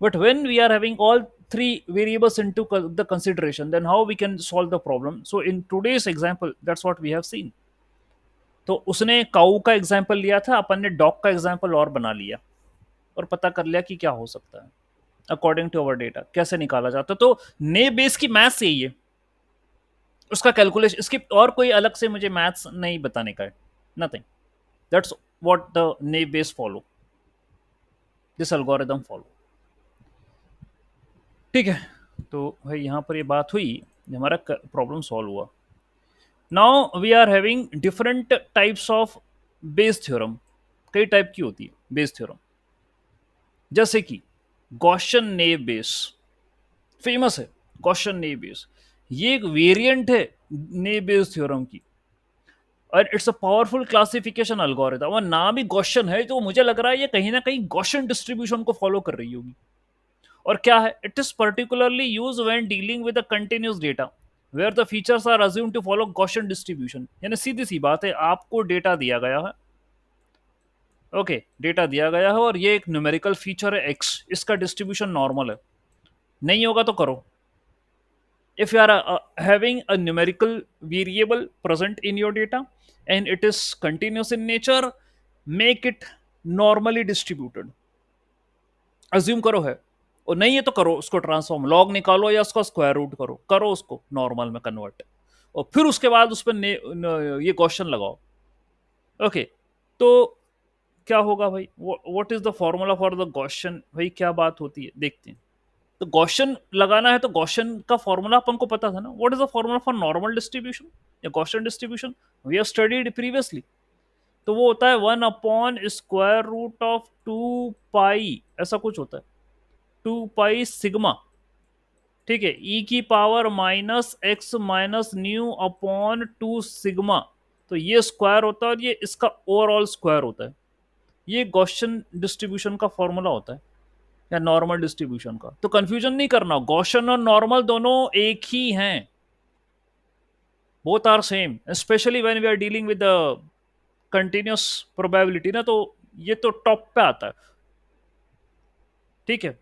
[SPEAKER 1] But when we are having all 3 variables into the consideration, then how we can solve the problem? So in today's example, that's what we have seen. तो उसने काऊ का एग्जाम्पल लिया था, अपन ने डॉग का एग्जाम्पल और बना लिया और पता कर लिया कि क्या हो सकता है अकॉर्डिंग टू अवर डेटा, कैसे निकाला जाता है। तो ने बेस की मैथ्स यही है, उसका कैलकुलेशन, इसकी और कोई अलग से मुझे मैथ्स नहीं बताने का है, नथिंग। दैट्स व्हाट द ने base follow, this algorithm follow. ठीक है, तो भाई यहाँ पर ये बात हुई, हमारा प्रॉब्लम सॉल्व हुआ। Now we are having different types of Bayes theorem. कई टाइप की होती है बेस थ्योरम, जैसे कि गॉसियन नेव बेस, फेमस है गॉसियन नेव बेस। ये एक वेरिएंट है नेव बेस थ्योरम की, और it's a powerful classification algorithm. और नाम ही गॉसियन है, तो मुझे लग रहा है ये कहीं ना कहीं गॉसियन डिस्ट्रीब्यूशन को फॉलो कर रही होगी। और क्या है, it is particularly use when dealing with a continuous data where the features are assumed to follow Gaussian distribution. यानी सीधी सी बात है, आपको डेटा दिया गया है, ओके, डेटा दिया गया है और ये एक न्यूमेरिकल फीचर है x, इसका डिस्ट्रीब्यूशन नॉर्मल है, नहीं होगा तो करो। if you are having a numerical variable present in your data and it is continuous in nature, make it normally distributed, assume करो है, और नहीं है तो करो उसको ट्रांसफॉर्म, लॉग निकालो या उसका स्क्वायर रूट करो, करो उसको नॉर्मल में कन्वर्ट, और फिर उसके बाद उस पर ये क्वेश्चन लगाओ। ओके, तो क्या होगा भाई, what is the formula for the Gaussian, भाई क्या बात होती है देखते हैं। तो गॉसियन लगाना है तो गॉसियन का फॉर्मूला अपन को पता था ना, what is the formula for normal distribution या Gaussian distribution, we have studied previously. तो वो होता है 1/√2 पाई, ऐसा कुछ होता है, 2 पाई सिग्मा। ठीक है, ई की पावर -x-न्यू/2 सिग्मा, तो ये स्क्वायर होता है और ये इसका ओवरऑल स्क्वायर होता है। ये गॉसियन डिस्ट्रीब्यूशन का फॉर्मूला होता है, या नॉर्मल डिस्ट्रीब्यूशन का। तो कंफ्यूजन नहीं करना, गॉसियन और नॉर्मल दोनों एक ही हैं। Both are same, specially when we are dealing with the continuous probability ना, तो ये तो टॉप पे आता है। ठीक है,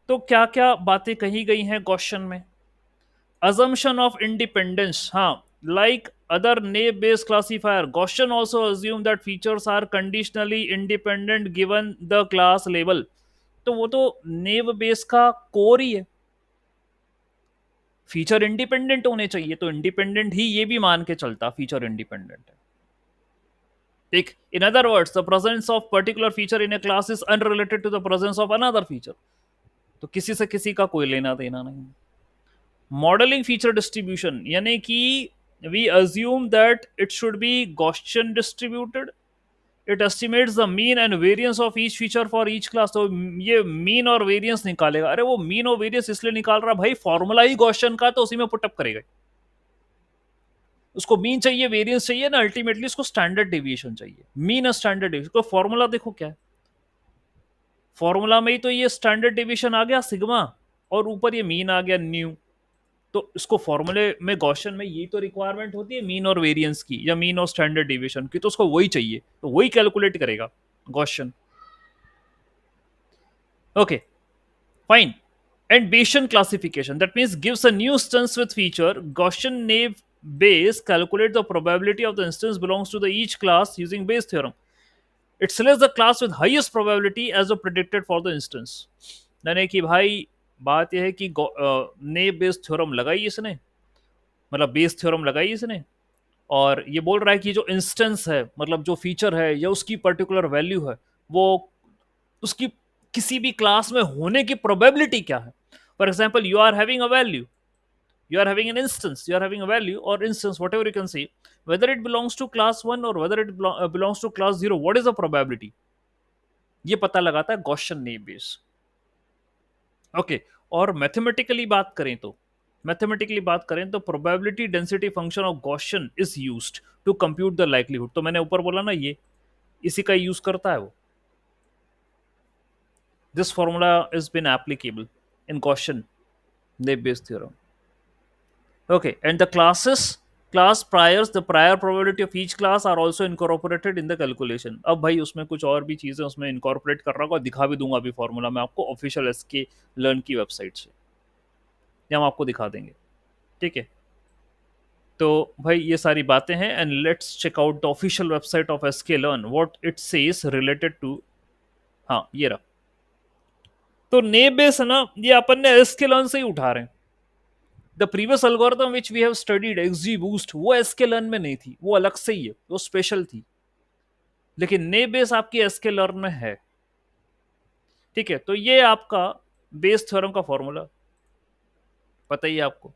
[SPEAKER 1] तो क्या क्या बातें कही गई हैं क्वेश्चन में? assumption of independence, हाँ, like other naive based classifier, Gaussian also assume that features are conditionally independent given the class label। तो वो तो नेव बेस का कोर ही है, फीचर इंडिपेंडेंट होने चाहिए, तो इंडिपेंडेंट ही ये भी मान के चलता फीचर इंडिपेंडेंट है। ठीक, in other words the presence of particular feature in a class is unrelated to the presence of another feature. तो किसी से किसी का कोई लेना देना नहीं। मॉडलिंग फीचर डिस्ट्रीब्यूशन, यानी कि we assume that it should be Gaussian distributed, it estimates the mean and variance of each feature for each class। तो ये मीन और वेरियंस निकालेगा। अरे वो मीन और वेरियंस इसलिए निकाल रहा भाई, फॉर्मूला ही गॉसियन का, तो उसी में पुटअप करेगा। उसको मीन चाहिए, वेरियंस चाहिए ना, अल्टीमेटली उसको स्टैंडर्ड डेविएशन चाहिए। मीन और स्टैंडर्ड डेविएशन को फॉर्मूला देखो क्या है, फॉर्मूला में ही तो ये स्टैंडर्ड डेविएशन आ गया सिग्मा, और ऊपर ये मीन आ गया न्यू। तो इसको फॉर्मूले में गॉसियन में ये तो रिक्वायरमेंट होती है मीन और वेरिएंस की, या मीन और स्टैंडर्ड डेविएशन की, तो उसको वही चाहिए, तो वही कैलकुलेट करेगा Gaussian. Okay, fine. And Bayesian classification, that means gives a new instance with feature. Gaussian naive Bayes calculate the probability of the instance belongs to the each class using Bayes theorem. It selects the class with highest probability as a predicted for the instance। यानी कि भाई बात यह है कि नेव Bayes theorem लगाई इसने, मतलब बेस थ्योरम लगाई इसने, और ये बोल रहा है कि जो इंस्टेंस है, मतलब जो फीचर है या उसकी पर्टिकुलर वैल्यू है, वो उसकी किसी भी क्लास में होने की प्रोबेबिलिटी क्या है। For example, you are having a value, you are having an instance, you are having a value or instance, whatever you can say, whether it belongs to class 1 or whether it belongs to class 0, what is the probability, ये पता लगाता है Gaussian naive Bayes. Okay, और mathematically बात करें तो probability density function of Gaussian is used to compute the likelihood. तो मैंने ऊपर बोला ना, ये इसी का यूज करता है वो। This formula is been applicable in Gaussian naive Bayes theorem. Okay, and the class priors, the prior probability of each class are also incorporated in the calculation। अब भाई उसमें कुछ और भी चीजें उसमें इनकॉर्पोरेट कर रहा हूँ, दिखा भी दूंगा अभी फॉर्मूला मैं आपको ऑफिशियल एसके लर्न की वेबसाइट से, या हम आपको दिखा देंगे। ठीक है, तो भाई ये सारी बातें हैं, and let's check out the official website of SK learn, what it says related to. हाँ, ये रहा। तो नेव बेस है ना, ये अपन ने एसके लर्न से ही उठा रहे हैं। The previous algorithm which we have studied XGBoost, वो एसके लर्न में नहीं थी, वो अलग से ही है, वो स्पेशल थी। लेकिन नेव बेस आपकी एसके लर्न में है। ठीक है, तो ये आपका बेस थ्योरम का फॉर्मूला पता ही है आपको।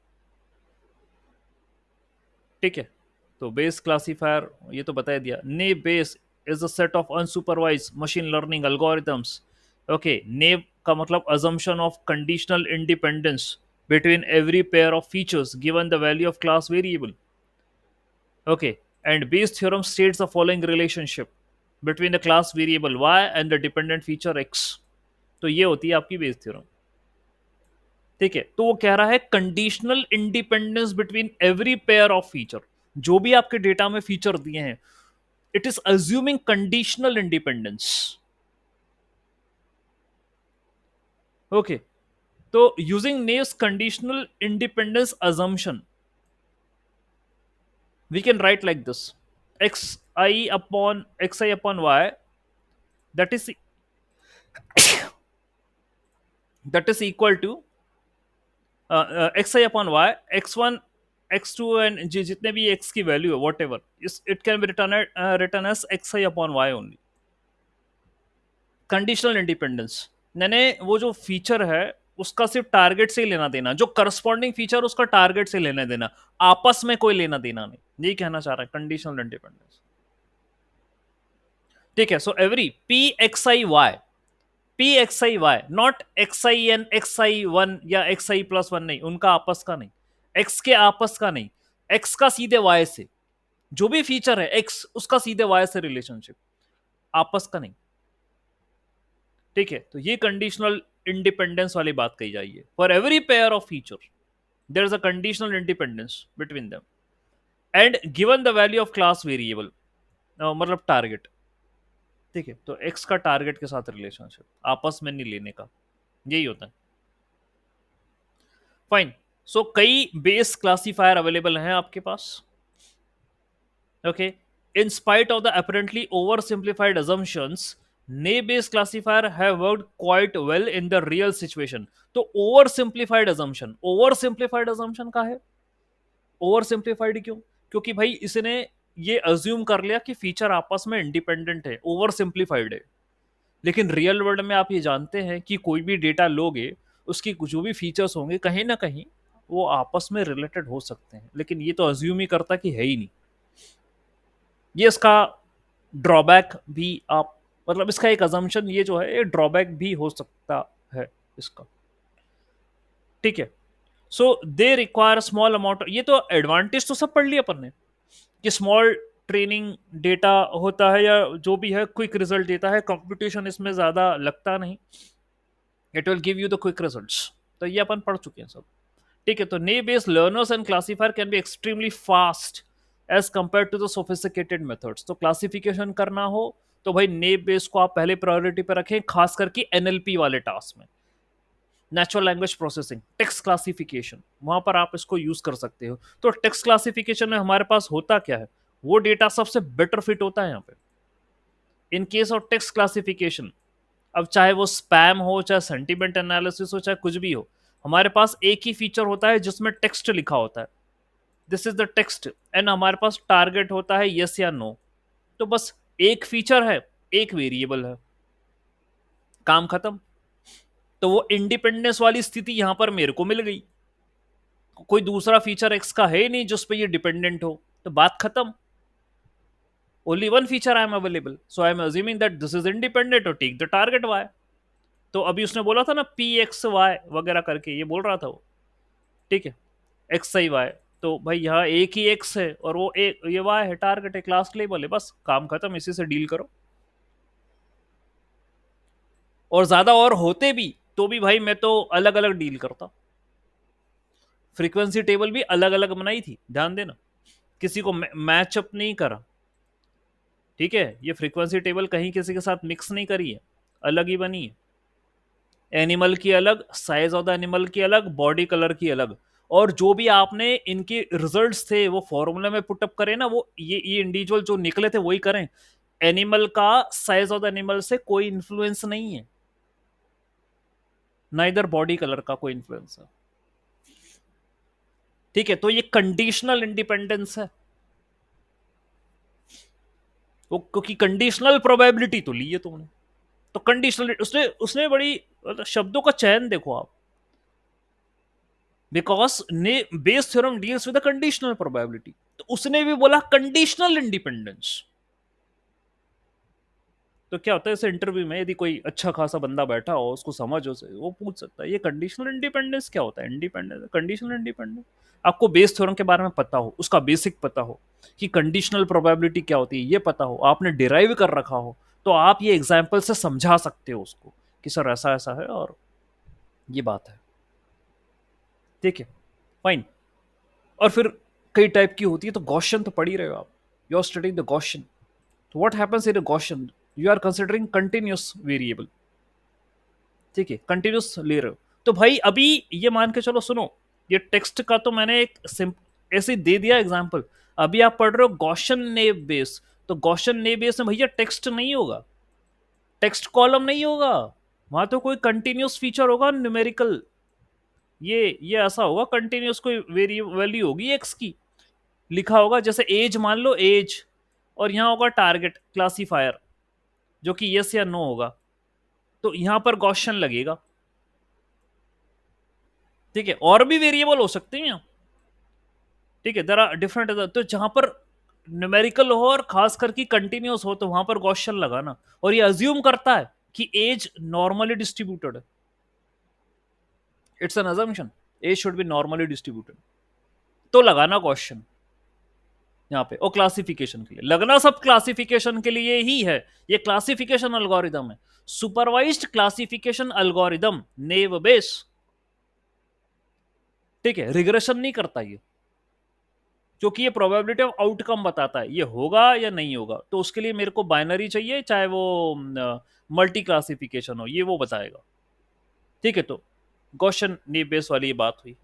[SPEAKER 1] ठीक है, तो बेस क्लासिफायर ये तो बता दिया। Naive Bayes is a set of unsupervised machine learning algorithms. Okay, naive का मतलब assumption of conditional independence between every pair of features given the value of class variable। Okay, and Bayes theorem states the following relationship between the class variable y and the dependent feature x। तो ये होती है आपकी Bayes theorem। ठीक है, तो वो कह रहा है conditional independence between every pair of feature, जो भी आपके डेटा में फीचर दिए हैं, it is assuming conditional independence. Okay, तो using naive's conditional independence assumption, we can write like this: xi upon y, that is that is equal to xi upon y, x1 x2 and जितने भी x की value है whatever, it can be return as xi upon y only. Conditional independence यानी वो जो feature है उसका सिर्फ टारगेट से ही लेना देना, जो करस्पॉन्डिंग फीचर उसका टारगेट से लेना देना, आपस में कोई लेना देना नहीं, यही कहना चाह रहा है कंडीशनल इंडिपेंडेंस। ठीक है, so every P X I Y, not X I and X I one या एक्स आई प्लस वन, नहीं, उनका आपस का नहीं, एक्स के आपस का नहीं, एक्स का सीधे वाई से, जो भी फीचर है एक्स उसका सीधे वाई से रिलेशनशिप, आपस का नहीं। ठीक है, तो ये कंडीशनल इंडिपेंडेंस वाली बात कही जाइए। For every pair of feature there is a conditional independence between them, and given the value of class variable, मतलब टारगेट। ठीक है, तो एक्स का टारगेट के साथ रिलेशनशिप, आपस में नहीं लेने का, यही होता है। फाइन। सो कई बेस क्लासिफायर अवेलेबल हैं आपके पास। Okay, in spite of the apparently over simplified assumptions, naive based classifier have worked quite well in the real situation। तो over simplified assumption, over simplified assumption का है, ओवर सिंप्लीफाइड क्यों? क्योंकि भाई इसने ये अज्यूम कर लिया कि फीचर आपस में इंडिपेंडेंट है, ओवर सिंप्लीफाइड है। लेकिन रियल वर्ल्ड में आप ये जानते हैं कि कोई भी डेटा लोगे, उसकी जो भी फीचर्स होंगे कहीं ना कहीं वो आपस में रिलेटेड हो सकते हैं, लेकिन ये तो अज्यूम ही करता कि है ही नहीं। ये इसका ड्रॉबैक भी आप, मतलब इसका एक अजम्पशन ये जो है, ये ड्रॉबैक भी हो सकता है इसका। ठीक है, सो दे रिक्वायर स्मॉल अमाउंट, ये तो एडवांटेज तो सब पढ़ लिया अपन ने कि स्मॉल ट्रेनिंग डेटा होता है या जो भी है, क्विक रिजल्ट देता है, कंप्यूटेशन इसमें ज्यादा लगता नहीं, it will give you the quick results. तो ये अपन पढ़ चुके हैं सब। ठीक है, तो naive based learners and classifier can be extremely fast as compare to the sophisticated methods. तो क्लासिफिकेशन करना हो तो भाई ने बेस को आप पहले प्रायोरिटी पर रखें, खास करके एनएलपी वाले टास्क में, natural language processing, text classification, वहां पर आप इसको यूज कर सकते हो। तो टेक्स्ट क्लासिफिकेशन में हमारे पास होता क्या है, वो डेटा सबसे बेटर फिट होता है यहाँ पे। In case of text classification, अब चाहे वो स्पैम हो, चाहे सेंटीमेंट एनालिसिस हो, चाहे कुछ भी हो, हमारे पास एक ही फीचर होता है जिसमें टेक्स्ट लिखा होता है, this is the text, and हमारे पास टारगेट होता है यस या नो। तो बस एक फीचर है, एक वेरिएबल है, काम खत्म। तो वो इंडिपेंडेंस वाली स्थिति यहां पर मेरे को मिल गई, कोई दूसरा फीचर एक्स का है ही नहीं जिस पे ये डिपेंडेंट हो, तो बात खत्म। Only one feature I am available, so I am assuming that this is independent और टेक द टारगेट वाई। तो अभी उसने बोला था ना पी एक्स वाई वगैरह करके, ये बोल रहा था वो। ठीक है, एक्स आई वाई, तो भाई यहाँ एक ही एक्स है और वो एक ये वाई है, टारगेट है, क्लास लेबल है, बस काम खत्म, इसी से डील करो। और ज्यादा और होते भी तो भी भाई मैं तो अलग अलग डील करता। फ्रीक्वेंसी टेबल भी अलग अलग बनाई थी, ध्यान देना, किसी को मैचअप नहीं करा। ठीक है, ये फ्रीक्वेंसी टेबल कहीं किसी के साथ मिक्स नहीं करी है, अलग ही बनी है। एनिमल की अलग, साइज ऑफ द एनिमल की अलग, बॉडी कलर की अलग, और जो भी आपने इनके रिजल्ट्स थे वो फॉर्मूला में पुटअप करे ना, वो ये इंडिविजुअल जो निकले थे वही करें। एनिमल का साइज ऑफ द एनिमल से कोई इंफ्लुएंस नहीं है, ना इधर बॉडी कलर का कोई इंफ्लुएंस है। ठीक है, तो ये कंडीशनल इंडिपेंडेंस है, वो क्योंकि कंडीशनल प्रोबेबिलिटी तो ली है तुमने। तो कंडीशनल, उसने उसने बड़ी शब्दों का चयन देखो आप, बिकॉज ने Bayes theorem deals with conditional probability, तो उसने भी बोला कंडीशनल इंडिपेंडेंस। तो क्या होता है, इस इंटरव्यू में यदि कोई अच्छा खासा बंदा बैठा हो, उसको समझ हो से, वो पूछ सकता है ये कंडीशनल इंडिपेंडेंस क्या होता है, इंडिपेंडेंस, कंडीशनल इंडिपेंडेंस। आपको बेस थ्योरम के बारे में पता हो, उसका बेसिक पता हो कि कंडीशनल प्रोबेबिलिटी क्या होती है, ये पता हो, आपने डिराइव कर रखा हो, तो आप ये एग्जाम्पल से समझा सकते हो उसको कि सर ऐसा ऐसा है और ये बात है। ठीक है, फाइन। और फिर कई टाइप की होती है, तो गॉसियन तो पढ़ ही रहे हो आप, you are studying the Gaussian. तो what happens in a Gaussian, you are considering continuous variable. ठीक है, कंटिन्यूस ले रहे हो, तो भाई अभी ये मान के चलो, सुनो, ये टेक्स्ट का तो मैंने एक ऐसे दे दिया एग्जांपल। अभी आप पढ़ रहे हो गॉसियन नेव बेस, तो गॉसियन नेव बेस में भैया टेक्स्ट नहीं होगा, टेक्स्ट कॉलम नहीं होगा, वहां तो कोई कंटिन्यूस फीचर होगा न्यूमेरिकल। ये ऐसा होगा, कंटिन्यूस कोई वेरी वैल्यू होगी एक्स की, लिखा होगा, जैसे एज मान लो, एज, और यहाँ होगा टारगेट क्लासीफायर जो कि यस या नो होगा, तो यहां पर गॉसियन लगेगा। ठीक है, और भी वेरिएबल हो सकते हैं यहाँ। ठीक है, देयर आर डिफरेंट, तो जहां पर न्यूमेरिकल हो और खास करके कंटिन्यूस हो, तो वहां पर गॉसियन लगाना, और ये अज्यूम करता है कि एज नॉर्मली डिस्ट्रीब्यूटेड है, it's an assumption, X should be normally distributed, तो लगाना गॉसियन यहाँ पे। और क्लासिफिकेशन के लिए लगना, सब क्लासिफिकेशन के लिए ही है, ये क्लासिफिकेशन अल्गोरिदम है, supervised classification algorithm, naive Bayes. ठीक है, रिग्रेशन नहीं करता ये, क्योंकि ये प्रोबेबिलिटी ऑफ आउटकम बताता है, ये होगा या नहीं होगा। तो उसके लिए मेरे को बाइनरी चाहिए, चाहे वो मल्टी क्लासिफिकेशन हो, ये वो बताएगा। ठीक है, तो गॉसियन नीव बेस वाली ये बात हुई।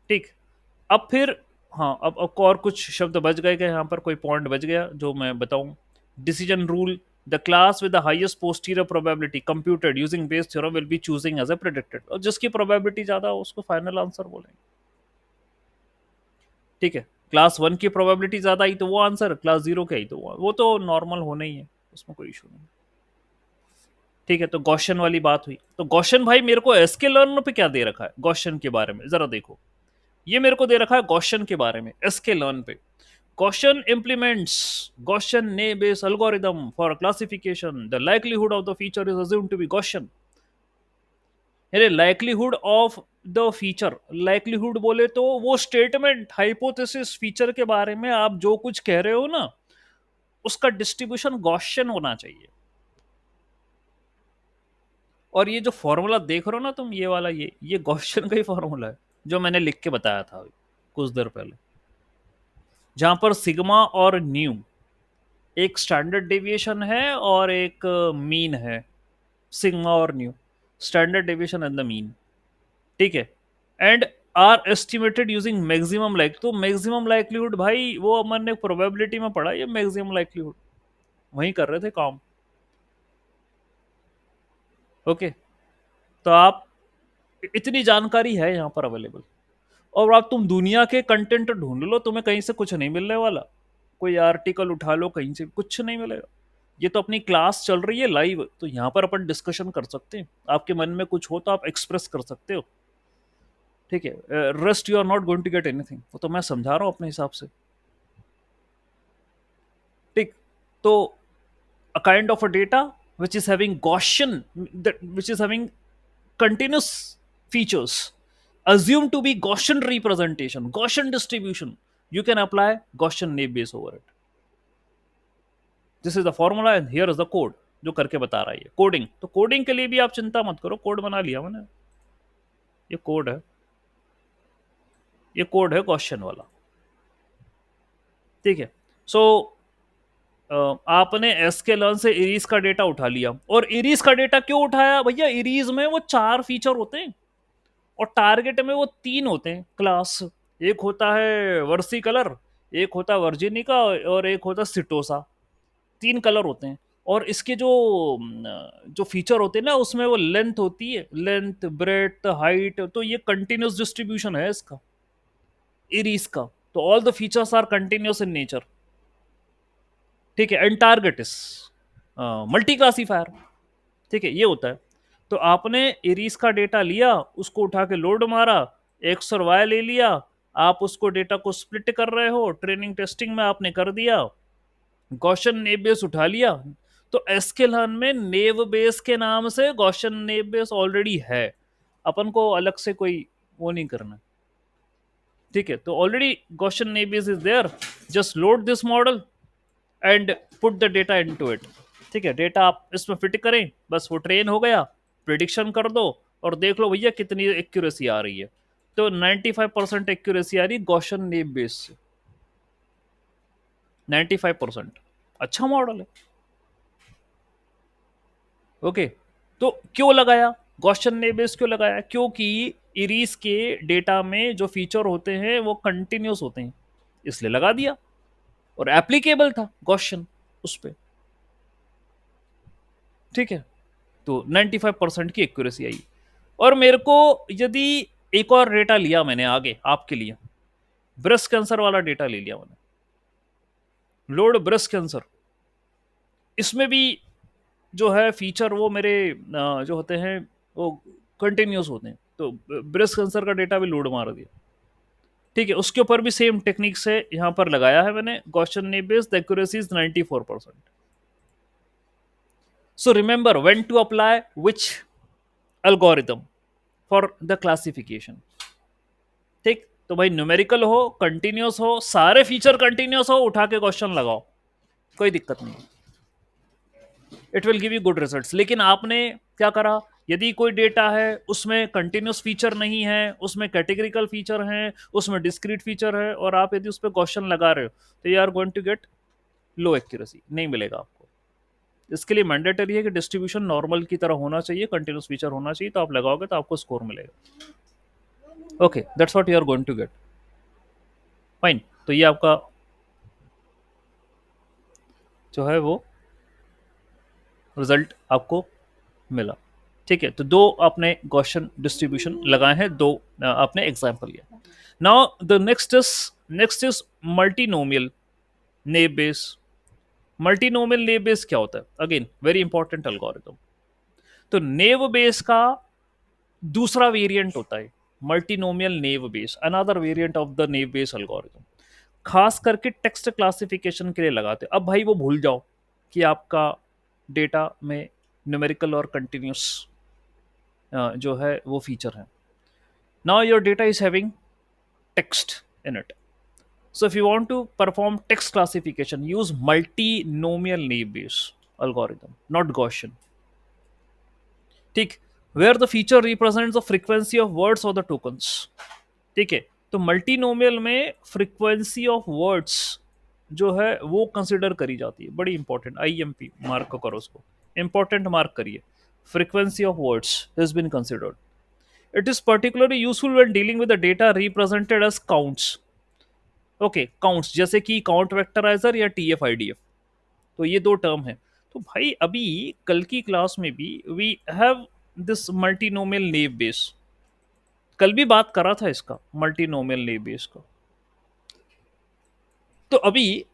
[SPEAKER 1] ठीक, अब फिर, हाँ, अब और कुछ शब्द बच गए क्या यहाँ पर, कोई पॉइंट बच गया जो मैं बताऊं? Decision rule, the class with the highest posterior probability computed using Bayes theorem will be choosing as a predicted, और जिसकी प्रोबेबिलिटी ज्यादा हो उसको फाइनल आंसर बोलेंगे। ठीक है, क्लास 1 की प्रोबेबिलिटी ज्यादा आई तो वो आंसर, क्लास 0 की आई तो वो तो नॉर्मल होना ही है, उसमें कोई इशू नहीं। ठीक है, तो गॉसियन वाली बात हुई। तो गॉसियन भाई मेरे को एसके लर्न पे क्या दे रखा है गॉसियन के बारे में, जरा देखो। ये मेरे को दे रखा है गॉसियन के बारे में एसके लर्न पे। Gaussian implements Gaussian naive-Bayes algorithm for classification. The likelihood of the feature is assumed to be Gaussian. यानी likelihood of the feature, likelihood बोले तो वो स्टेटमेंट, हाइपोथेसिस, फीचर के बारे में आप जो कुछ कह रहे हो ना, उसका डिस्ट्रीब्यूशन गॉसियन होना चाहिए। और ये जो फॉर्मूला देख रहे हो ना तुम, ये वाला, ये गॉसियन का ही फॉर्मूला है जो मैंने लिख के बताया था अभी कुछ देर पहले, जहां पर सिग्मा और न्यू एक स्टैंडर्ड डेविएशन है और एक मीन है। सिग्मा और mu, standard deviation and the mean. ठीक है, and are estimated using maximum like, तो मैक्सिमम लाइक्लीहुड भाई वो अपन ने प्रोबेबिलिटी में पढ़ा, ये मैक्सिमम लाइक्लीहुड वहीं कर रहे थे काम। ओके, तो आप, इतनी जानकारी है यहाँ पर अवेलेबल, और आप तुम दुनिया के कंटेंट ढूंढ लो, तुम्हें कहीं से कुछ नहीं मिलने वाला। कोई आर्टिकल उठा लो, कहीं से कुछ नहीं मिलेगा। ये तो अपनी क्लास चल रही है लाइव, तो यहाँ पर अपन डिस्कशन कर सकते हैं, आपके मन में कुछ हो तो आप एक्सप्रेस कर सकते हो। ठीक है, rest you are not going to get anything, वो तो मैं समझा रहा हूँ अपने हिसाब से। ठीक, तो a kind of a data which is having Gaussian, that which is having continuous features, assumed to be Gaussian representation, Gaussian distribution, you can apply Gaussian naive Bayes over it. This is the formula and here is the code जो करके बता रहा है ये coding. तो coding के लिए भी आप चिंता मत करो, कोड बना लिया मैंने, ये कोड है, ये कोड है गॉसियन वाला। ठीक है, सो आपने एसके लर्न से इरीज का डेटा उठा लिया, और इरीज का डेटा क्यों उठाया भैया? इरीज में वो 4 फीचर होते हैं और टारगेट में वो 3 होते हैं क्लास। एक होता है वर्सी कलर, एक होता है वर्जिनिका, और एक होता है सिटोसा। 3 कलर होते हैं, और इसके जो जो फीचर होते हैं ना, उसमें वो लेंथ होती है, लेंथ, ब्रेथ, हाइट, तो ये कंटिन्यूस डिस्ट्रीब्यूशन है इसका, इरीज का। तो all the features are continuous in nature. ठीक है, and target is multi classifier. ठीक है, ये होता है। तो आपने इरीज का डेटा लिया, उसको उठा के लोड मारा, एक्स और वाई ले लिया, आप उसको डेटा को स्प्लिट कर रहे हो, ट्रेनिंग टेस्टिंग में आपने कर दिया, गॉसियन नेव बेस उठा लिया। तो एसकेलर्न में नेव बेस के नाम से गॉसियन नेव बेस ऑलरेडी है, अपन को अलग से कोई वो नहीं करना। ठीक है, तो already Gaussian naive Bayes is there, just load this model and put the data into it. ठीक है, डेटा आप इसमें फिट करें, बस वो ट्रेन हो गया, प्रिडिक्शन कर दो और देख लो भैया कितनी एक्यूरेसी आ रही है। तो 95% एक्यूरेसी आ रही गॉसियन नेव बेस से, 95%। अच्छा मॉडल है। ओके, तो क्यों लगाया गॉसियन नेव बेस, क्यों लगाया? क्योंकि इरीज के डेटा में जो फीचर होते हैं वो कंटिन्यूस होते हैं, इसलिए लगा दिया, और एप्लीकेबल था गॉसियन उस पर। ठीक है, तो 95% की एक्यूरेसी आई। और मेरे को यदि एक और डेटा लिया मैंने आगे आपके लिए, ब्रेस्ट कैंसर वाला डेटा ले लिया मैंने, लोड ब्रेस्ट कैंसर, इसमें भी जो है फीचर वो मेरे जो होते हैं वो कंटिन्यूस होते हैं, तो ब्रेस्ट कैंसर का डेटा भी लोड मार दिया। ठीक है, उसके ऊपर भी सेम टेक्निक से यहां पर लगाया है मैंने Gaussian naive Bayes, the accuracy is 94%। So remember when to apply which algorithm for the classification. ठीक, तो भाई न्यूमेरिकल हो, कंटिन्यूस हो, सारे फीचर कंटिन्यूस हो, उठा के क्वेश्चन लगाओ, कोई दिक्कत नहीं, it will give you good results. लेकिन आपने क्या करा, यदि कोई डेटा है उसमें कंटिन्यूस फीचर नहीं है, उसमें कैटेगरिकल फीचर है, उसमें डिस्क्रीट फीचर है, और आप यदि उस पर क्वेश्चन लगा रहे हो, तो you are going to get low accuracy, नहीं मिलेगा आपको। इसके लिए मैंडेटरी है कि डिस्ट्रीब्यूशन नॉर्मल की तरह होना चाहिए, कंटिन्यूस फीचर होना चाहिए, तो आप लगाओगे तो आपको स्कोर मिलेगा। Okay, that's what you are going to get. Fine, तो ये आपका जो है वो रिजल्ट आपको मिला। ठीक है, तो दो आपने क्वेश्चन डिस्ट्रीब्यूशन लगाए हैं, दो आपने एग्जाम्पल लिया। Now the next is multinomial naive base. Multinomial naive base क्या होता है? Again very important algorithm. तो नेव बेस का दूसरा वेरिएंट होता है multinomial naive base, another variant of the naive Bayes algorithm. खास करके टेक्स्ट क्लासिफिकेशन के लिए लगाते हैं। अब भाई वो भूल जाओ कि आपका डेटा में न्यूमेरिकल और कंटिन्यूस जो है वो फीचर है। Now your data is having text in it, so if you want to perform text classification, use multinomial naive bayes algorithm, not Gaussian. ठीक, where the feature represents the frequency of words or the tokens। ठीक है, तो multinomial में frequency of words जो है वो consider करी जाती है, बड़ी इंपॉर्टेंट। आईएमपी मार्क करो उसको, इंपॉर्टेंट मार्क करिए। Frequency of words has been considered. It is particularly useful when dealing with the data represented as counts। Okay, counts जैसे कि काउंट वेक्टराइजर या TF-IDF, तो ये दो टर्म है। तो भाई अभी कल की क्लास में भी we have this multinomial naive Bayes, कल भी बात करा था इसका, मल्टीनोमियल नेव बेस का। तो अभी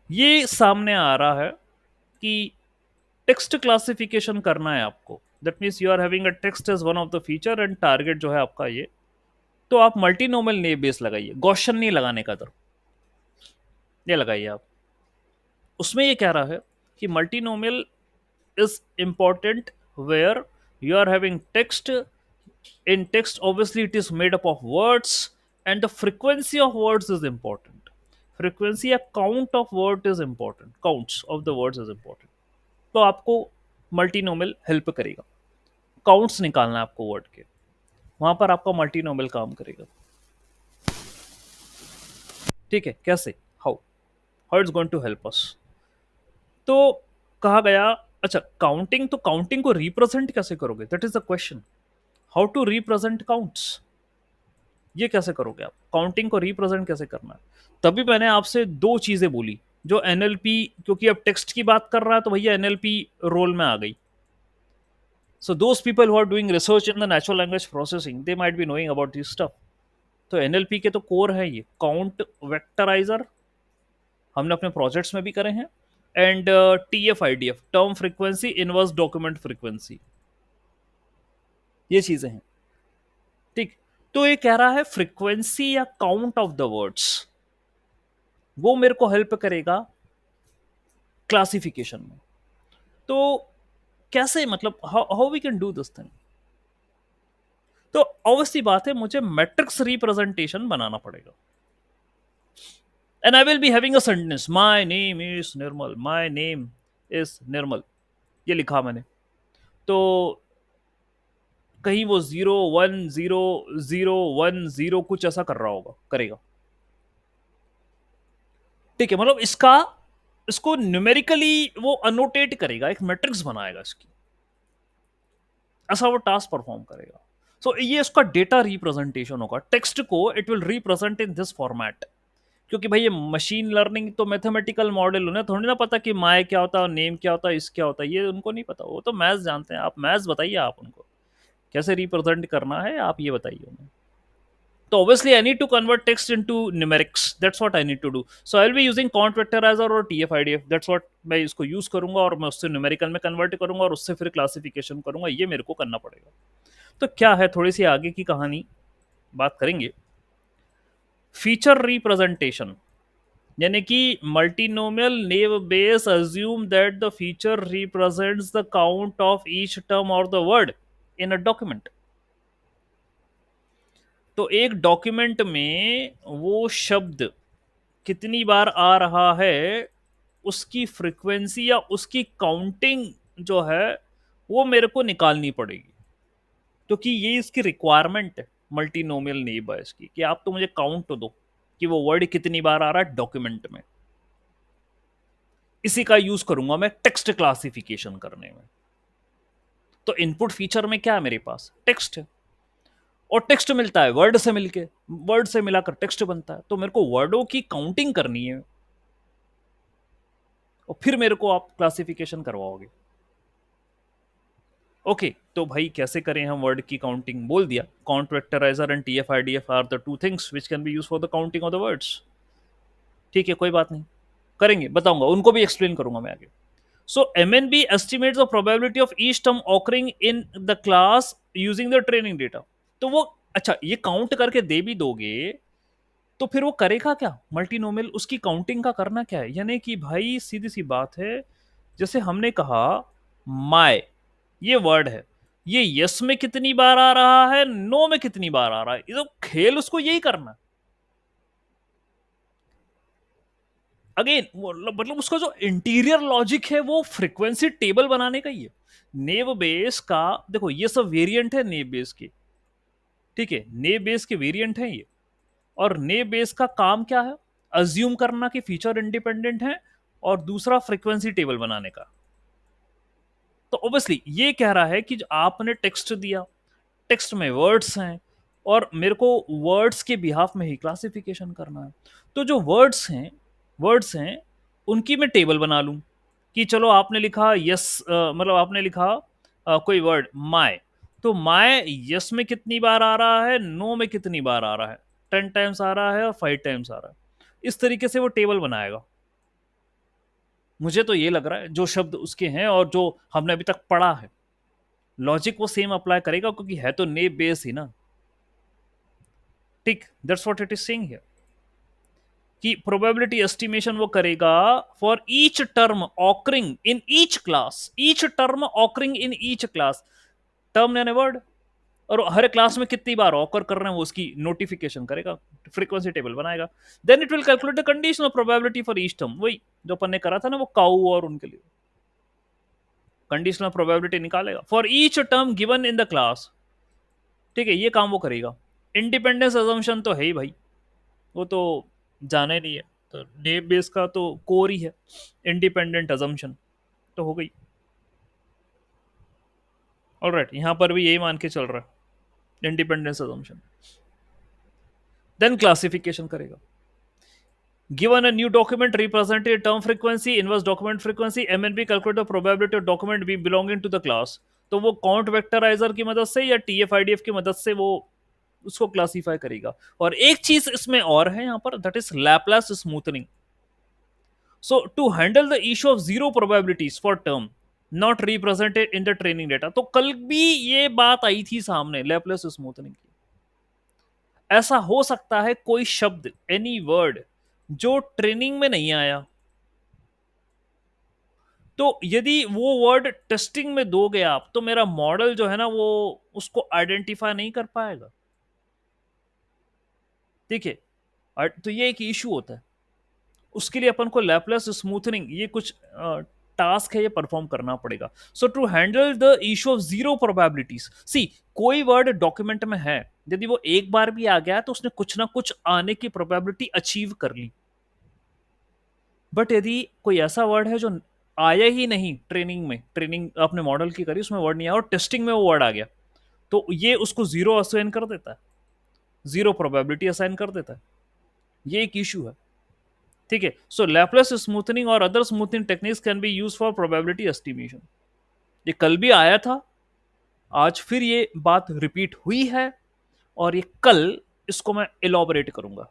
[SPEAKER 1] ये सामने आ रहा है कि टेक्स्ट क्लासिफिकेशन करना है आपको, that means you are having a text as one of the feature and target जो है आपका ये, तो आप मल्टीनोमियल नेव बेस लगाइए, गॉशन नहीं लगाने का दर, ये लगाइए आप। उसमें ये कह रहा है कि multinomial is important where you are having text. In text obviously it is made up of words, and the frequency of words is important, frequency या count of word is important, counts of the words is important। तो आपको multinomial help करेगा, counts निकालना है आपको word के, वहां पर आपका मल्टीनोमियल काम करेगा। ठीक है, कैसे, how how it's going to help us. तो कहा गया, अच्छा काउंटिंग, तो काउंटिंग को रिप्रेजेंट कैसे करोगे, that is the question. How to represent counts, ये कैसे करोगे आप, काउंटिंग को रिप्रेजेंट कैसे करना है। तभी मैंने आपसे दो चीजें बोली जो एनएलपी, क्योंकि अब टेक्स्ट की बात कर रहा है तो भैया एनएलपी रोल में आ गई। So those people who are doing research in the natural language processing, they might be knowing about this stuff. तो एनएलपी के तो कोर है ये, काउंट वेक्टराइजर हमने अपने प्रोजेक्ट्स में भी करे हैं, and TF-IDF, term frequency inverse document frequency, ये चीजें हैं। ठीक, तो ये कह रहा है फ्रीक्वेंसी या काउंट ऑफ द वर्ड्स वो मेरे को हेल्प करेगा क्लासिफिकेशन में। तो कैसे, मतलब how we can do this thing. तो ऑब्वियसली बात है, मुझे मैट्रिक्स रिप्रेजेंटेशन बनाना पड़ेगा, and I will be having a sentence, my name is Nirmal, my name is Nirmal, ये लिखा मैंने। तो कहीं वो 0 1 0 0 1 0 कुछ ऐसा कर रहा होगा, करेगा। ठीक है, मतलब इसको न्यूमेरिकली वो अनोटेट करेगा, एक मैट्रिक्स बनाएगा इसकी, ऐसा वो टास्क परफॉर्म करेगा। सो ये इसका डेटा रिप्रेजेंटेशन होगा, टेक्स्ट को it will represent in this format. क्योंकि भाई ये मशीन लर्निंग तो मैथमेटिकल मॉडल, उन्हें थोड़ी ना पता कि माय क्या होता है, नेम क्या होता है, इस क्या होता है, ये उनको नहीं पता, वो तो मैथ्स जानते हैं। आप मैथ्स बताइए, आप उनको कैसे रिप्रेजेंट करना है, आप ये बताइए उन्हें। तो obviously I need to convert text into numerics, that's what I need to do, so I'll be using count vectorizer और TF-IDF, that's what मैं इसको यूज करूंगा, और मैं उससे न्यूमेरिकल में कन्वर्ट करूंगा और उससे फिर क्लासिफिकेशन करूंगा, ये मेरे को करना पड़ेगा। तो क्या है, थोड़ी सी आगे की कहानी बात करेंगे। फीचर रिप्रेजेंटेशन, यानी कि multinomial naive Bayes assume that the feature represents the count of each term और the word in a document. तो एक डॉक्यूमेंट में वो शब्द कितनी बार आ रहा है, उसकी फ्रीक्वेंसी या उसकी काउंटिंग जो है वो मेरे को निकालनी पड़ेगी, क्योंकि ये इसकी रिक्वायरमेंट है मल्टीनोमियल नेब बायस की, कि आप तो मुझे काउंट दो कि वो वर्ड कितनी बार आ रहा है डॉक्यूमेंट में। इसी का यूज करूंगा मैं टेक्स्ट क्लासिफिकेशन करने में। तो इनपुट फीचर में क्या है मेरे पास, टेक्स्ट है, और टेक्स्ट मिलता है वर्ड से मिलके, वर्ड से मिलाकर टेक्स्ट बनता है। तो मेरे को वर्डों की काउंटिंग करनी है, और फिर मेरे को आप क्लासिफिकेशन करवाओगे। ओके, तो भाई कैसे करें हम वर्ड की काउंटिंग, बोल दिया count vectorizer and TF-IDF are the two things which can be used for the counting of the words. ठीक है, कोई बात नहीं, करेंगे, बताऊंगा, उनको भी एक्सप्लेन करूंगा मैं आगे। सो MNB estimates the probability of each term occurring in the class using the training data। तो वो, अच्छा, ये काउंट करके दे भी दोगे, तो फिर वो करेगा क्या मल्टीनोमियल, उसकी काउंटिंग का करना क्या है, यानी कि भाई सीधी सी बात है, जैसे हमने कहा माय, ये वर्ड है, ये यस में कितनी बार आ रहा है, नो में कितनी बार आ रहा है, ये तो खेल उसको यही करना। अगेन मतलब उसका जो इंटीरियर लॉजिक है वो फ्रीक्वेंसी टेबल बनाने का ही है। नेव बेस का देखो, ये सब वेरिएंट है नेव बेस के, ठीक है, नेव बेस के वेरिएंट है ये। और नेव बेस का काम क्या है, अज्यूम करना कि फीचर इंडिपेंडेंट है, और दूसरा फ्रीक्वेंसी टेबल बनाने का। तो ऑब्वियसली ये कह रहा है कि जो आपने टेक्स्ट दिया, टेक्स्ट में वर्ड्स हैं, और मेरे को वर्ड्स के बिहाफ में ही क्लासिफिकेशन करना है। तो जो वर्ड्स हैं उनकी मैं टेबल बना लूं, कि चलो आपने लिखा यस, मतलब आपने लिखा कोई वर्ड माय, तो माय यस में कितनी बार आ रहा है, नो में कितनी बार आ रहा है, 10 टाइम्स आ रहा है और 5 टाइम्स आ रहा है। इस तरीके से वो टेबल बनाएगा। मुझे तो ये लग रहा है जो शब्द उसके हैं और जो हमने अभी तक पढ़ा है, लॉजिक वो सेम अप्लाई करेगा, क्योंकि है तो नेब बेस ही ना। ठीक, that's what it is saying here, कि प्रोबेबिलिटी एस्टिमेशन वो करेगा for each term occurring in each class, each term occurring in each class, term यानी वर्ड, और हर क्लास में कितनी बार ऑकर कर रहे हैं वो उसकी नोटिफिकेशन करेगा, फ्रीक्वेंसी टेबल बनाएगा। Then it will calculate the conditional probability for each term, वही जो अपन ने करा था ना वो काऊ और उनके लिए, कंडीशनल प्रोबेबिलिटी निकालेगा for each term given in the class. ठीक है, ये काम वो करेगा। इंडिपेंडेंस अजम्पशन तो है ही भाई, वो तो जाना ही नहीं है, तो नेम बेस का तो कोर ही है इंडिपेंडेंट अजम्पशन, तो हो गई। ऑलराइट, यहां पर भी यही मान के चल रहा है इंडिपेंडेंस अजम्पशन। देन क्लासिफिकेशन करेगा, given a new document representing term frequency inverse document frequency, MNP calculate the probability of document be belonging to the class। तो वो काउंट वेक्टराइजर की मदद से या TF-IDF की मदद से वो उसको क्लासिफाई करेगा। और एक चीज इसमें और है यहां पर, that is Laplace smoothing. So to handle the issue of zero probabilities for term not represented in the training data, तो कल भी ये बात आई थी सामने लैपलेस स्मूथनिंग की। ऐसा हो सकता है कोई शब्द, एनी वर्ड जो ट्रेनिंग में नहीं आया, तो यदि वो वर्ड टेस्टिंग में दोगे आप, तो मेरा मॉडल जो है ना वो उसको आइडेंटिफाई नहीं कर पाएगा। ठीक है, तो ये एक इशू होता है, उसके लिए अपन को लैपलेस स्मूथनिंग, ये कुछ टास्क है, ये परफॉर्म करना पड़ेगा। So to handle the issue of zero probabilities, see कोई वर्ड डॉक्यूमेंट में है, यदि वो एक बार भी आ गया तो उसने कुछ ना कुछ आने की प्रोबेबिलिटी अचीव कर ली। बट यदि कोई ऐसा वर्ड है जो आया ही नहीं ट्रेनिंग में, ट्रेनिंग आपने मॉडल की करी उसमें वर्ड नहीं आया और टेस्टिंग में वो वर्ड आ गया, तो ये उसको जीरो असाइन कर देता है, जीरो प्रोबेबिलिटी असाइन कर देता है। ये एक इशू है। ठीक है, सो लैपलेस स्मूथनिंग और other smoothening techniques can be use for probability estimation. ये कल भी आया था, आज फिर ये बात रिपीट हुई है, और ये कल इसको मैं इलॉबरेट करूंगा।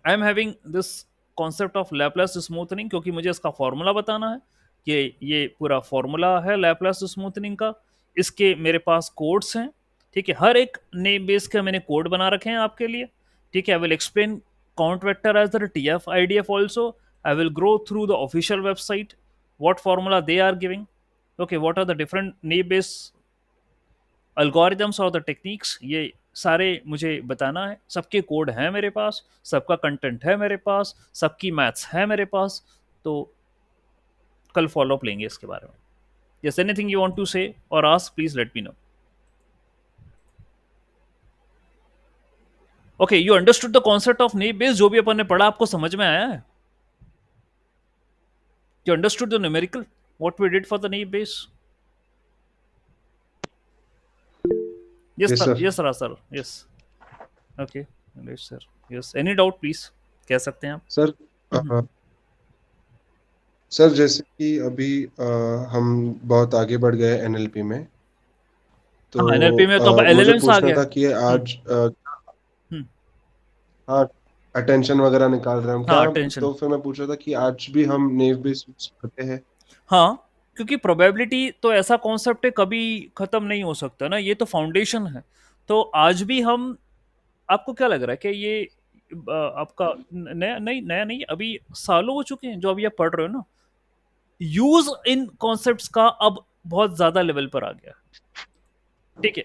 [SPEAKER 1] आई am having this concept of Laplace smoothening क्योंकि मुझे इसका फॉर्मूला बताना है, कि ये पूरा फॉर्मूला है लैपलेस स्मूथनिंग का, इसके मेरे पास कोड्स हैं। ठीक है, हर एक नेम बेस के मैंने कोड बना रखे हैं आपके लिए। ठीक है, I will explain count vector as the TF-IDF also. I will grow through the official website, what formula they are giving, okay, what are the different name based algorithms और द टेक्निक्स, ये सारे मुझे बताना है। सबके code हैं मेरे पास, सबका कंटेंट है मेरे पास, सबकी मैथ्स है मेरे पास, तो कल फॉलोअप लेंगे इसके बारे में। Yes, anything you want to say or ask, please let me know. Okay, you understood the concept of naive Bayes? जो भी अपन ने पढ़ा आपको समझ में आया है? You understood the numerical, what we did for the naive Bayes? Yes
[SPEAKER 2] Yes,
[SPEAKER 1] sir,
[SPEAKER 2] sir.
[SPEAKER 1] yes sir, yes. Okay, yes sir, yes. Any doubt please कह सकते हैं आप.
[SPEAKER 2] सर, सर जैसे कि अभी हम बहुत आगे बढ़ गए एनएलपी में, तो
[SPEAKER 1] हाँ, एनएलपी में तो अब
[SPEAKER 2] मुझे
[SPEAKER 1] एलएलएम्स आ
[SPEAKER 2] पूछना
[SPEAKER 1] गया.
[SPEAKER 2] था कि आज
[SPEAKER 1] हम्म,
[SPEAKER 2] हाँ, अटेंशन वगैरह निकाल रहे हैं हम
[SPEAKER 1] हाँ,
[SPEAKER 2] क्या?
[SPEAKER 1] अटेंशन.
[SPEAKER 2] तो फिर मैं पूछ रहा था कि आज भी हम नेव बेस यूज करते हैं?
[SPEAKER 1] हाँ, क्योंकि प्रोबेबिलिटी तो ऐसा कॉन्सेप्ट है, कभी खत्म नहीं हो सकता ना, ये तो फाउंडेशन है. तो आज भी हम, आपको क्या लग रहा है कि ये आपका नया नहीं, अभी सालों हो चुके हैं जो अभी आप पढ़ रहे हो ना, यूज इन कॉन्सेप्ट्स का अब बहुत ज्यादा लेवल पर आ गया. ठीक है,